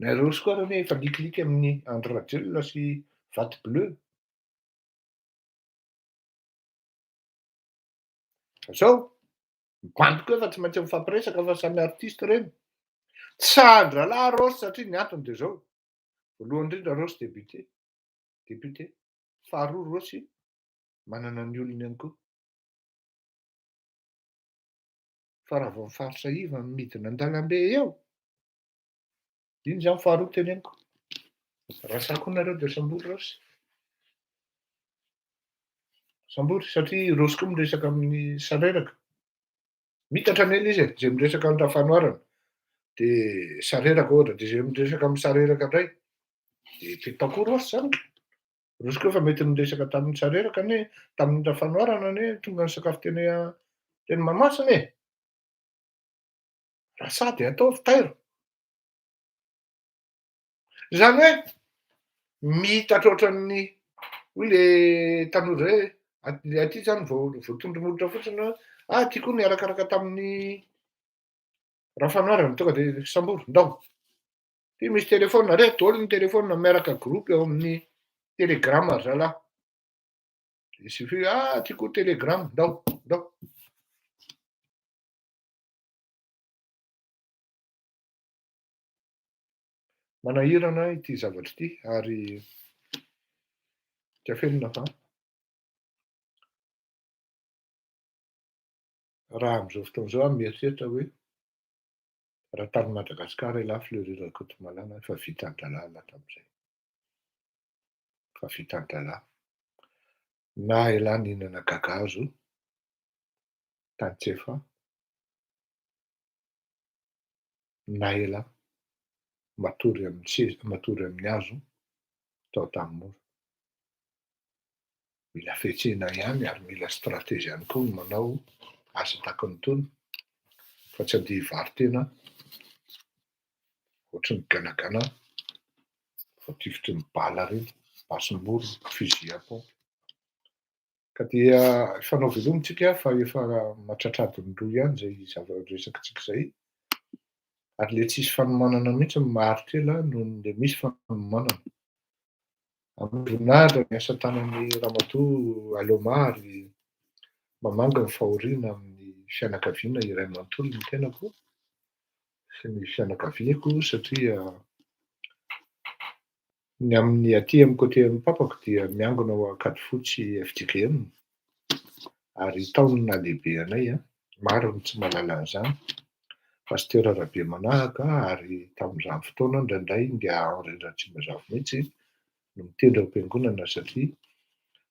Nareo koa raha hoe efa likiliky amin'ny Andry Rajoelina sy Vaty Bleu. Zao mibantoka efa tsy maintsy mifampiresaka fa samy artiste ireny. Sandra Larosy satria ny antony dia zao. Voalohany indrindra Rosy député. Faharoa Rosy manana ny olony ihany koa. Fa raha vao mifaritra iva midina an-dalambe eo. Iny zany faharoa teneniko. Rasako nareo dia Sambory Rosy. Sambory satria Rosy koa miresaka amin'ny sareraka. Mitatra an'ela izy zay miresaka amin'ny Rafanoarana. Dia sareraka ohatra dia zay miresaka amin'ny sareraka indray. Dia fitako Rosy zany. Rosy koa fa mety miresaka tamin'ny sareraka ne tamin'ny Rafanoarana ne tonga ny sakafo teny Mahamasina e. Raha sady ataovy tairo. Zany hoe mitatra ohatran'ny hoy le tanora hoe aty zany vao tondromolotra fotsiny ty koa niarakaraka tamin'ny Rafanoarana tonga dia Sambory ndao. Ty misy telefona reto, olo ny telefona miaraka groupe eo amin'ny Telegram zalahy. Il suffit, tiako telegram, ndao. Manahirana ity zavatra ity ary tiafelona fa raha amin'izao fotoan'izao aho mieritreritra hoe raha tany Madagasikara lafo ilay rera Kotomalana efa vita an-dralala tamin'izay. Efa vita an-dralala. Na ialana hihinana gagazo tany tsefa, na ela matory amin'ny hazo tao tamin'ora. Mila fihetsehana ihany ary mila stratégie ihany koa ny manao asa tahaka ny tony fa tsy handeha hivarotena ohatry ny ganagana, voatifitry ny bala reny, basim-bolo, fusil à pompe. Ka dia fanao velomitsika fa efa mahatratradiny roa ihany izay zava-resakitsika izay. Ary ilay tsisy fanomanana mihitsy ny maharitra ela noho ilay misy fanomanana. Amin'ny voninahitra ny asa tanan'ny ramatoa Alomary mamanga ny fahoriana amin'ny fianakaviana iray manontolo ny tenako sy ny fianakaviako satria ny amin'ny aty amin'ny côté amin'ny papako dia miangona ao Ankadifotsy FJKM ary taon'ny nahalehibe anay maro ny tsy mahalala an'izany. Pasteur Rabe Manahaka ary tamin'izany fotoana indraindray nga Henri Ratsimbazavo mihitsy no mitendry am-piangonana satria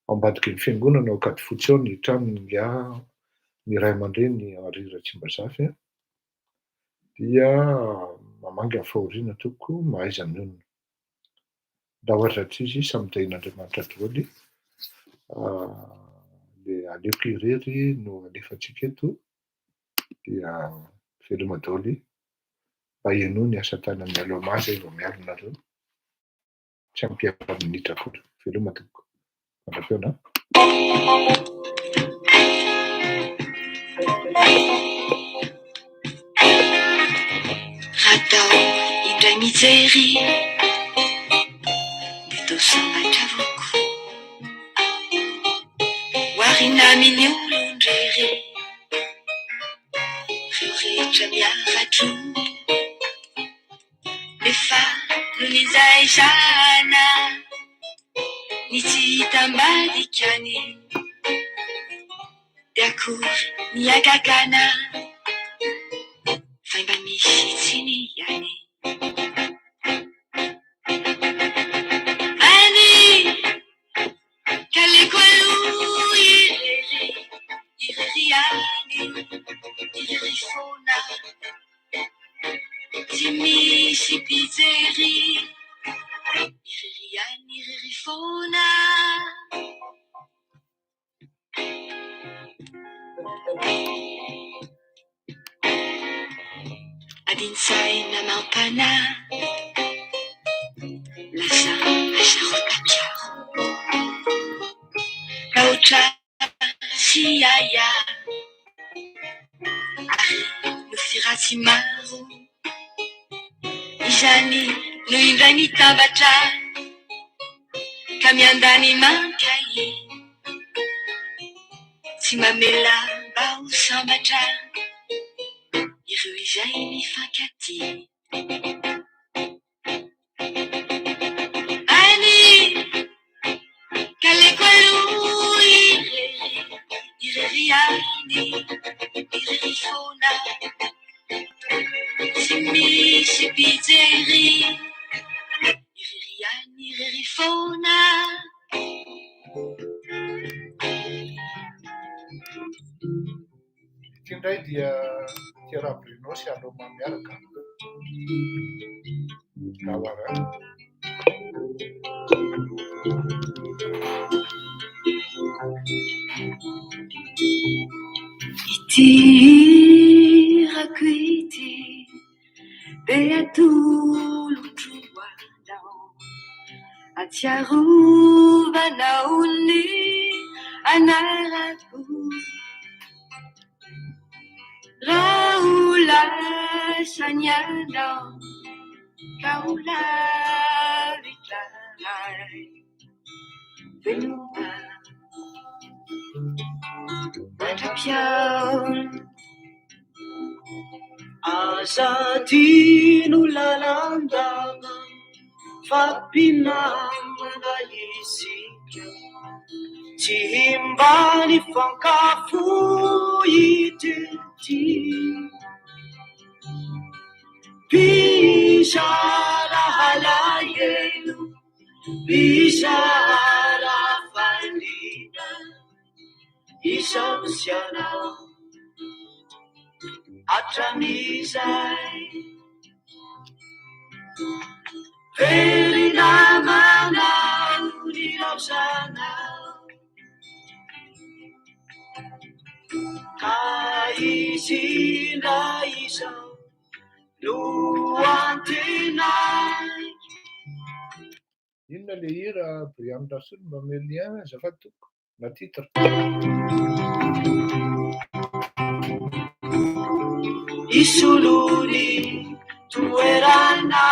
ao ambadiky ny fiangonana ao Ankadifotsy ao ny tranon'nga ny ray aman-dreny Henri Ratsimbazavo dia mamanga ny fahoriana toko mahaiza mionona. Raha ohatra izy samidahin'Andriamanitra daholo dia aleoko irery no alefantsika eto dia veloma daholo mba hienoa ny asa tanan'ny Aloma izay vao miala nareo. Tsy ampiara-minitra akory. Veloma tompoko. Mandram-peona. Atao indray mijery dia tao sambatra avoko hoarina amin'ny olon-drery rehetra miaratro efa noho izay zana ny tsy hitambadikany dia akory niagagana fa mba misy tsiny ihany any kaleko aloha irery any irery foana tsy misy mpijery irery any irery foana adinsaina mampana lasa asarotakiaro kaotra sy aya ary no firatsy maro izany no indray nitambatra ka miandany mankay tsy mamela mba ho sambatra ireo izay mifankaty any kaleko aloha irery any irery foana tsy misy mpijery irery any irery foana Ity indray dia Tiara Bruno sy Aloma miaraka. Gawara. Ity hirako ity be atolotroanao atsiarovanao ny anarako raha ho lasa ny andao ka ho lavitlay veloma piao azadino lalandana fampinamana isika tsy himbany fankafo itety bizara halayelo bizara valina isamsiana atranizay verina manao ny laozana ka izy ndra izao no antenay. Inona le hira Brian Anderson mameno lien azafady toko na titre? Isolony toerana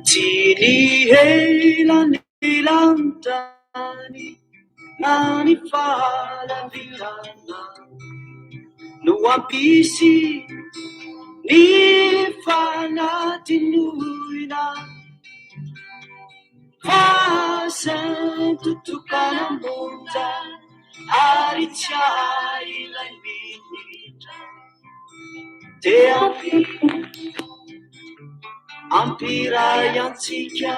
tsy nihelanelantany na ny falavirana no ampisy ny fanatinoina fasantontokana monja ary tsy ailay minitra de ampiray antsika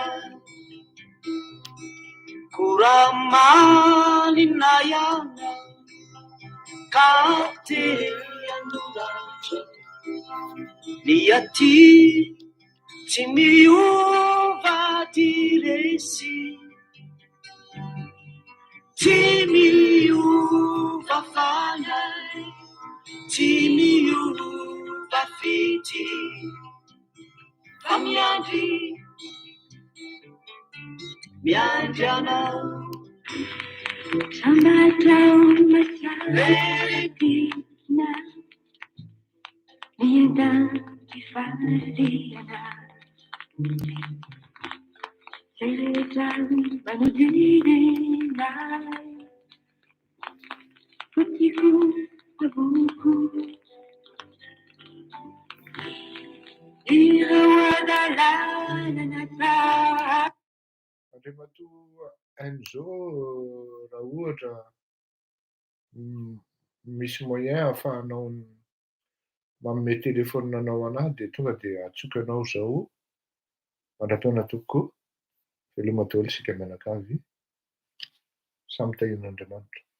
koramanina ihana ka te andoratra ny aty tsy miova ty resy tsy miova fanay tsy miova fity fa miandry anao sambatao masaveretina miendanty fariana seretrany manodinenay fotiko taboko ireo adalana nata Andriamatoa Enzo raha ohatra misy moyen ahafahanao manome telefoninanao anahy dia tonga dia atsoky anao zao mandra-taona tokoa veloma daholo isika mianakavy samy tahin'Andriamanitra.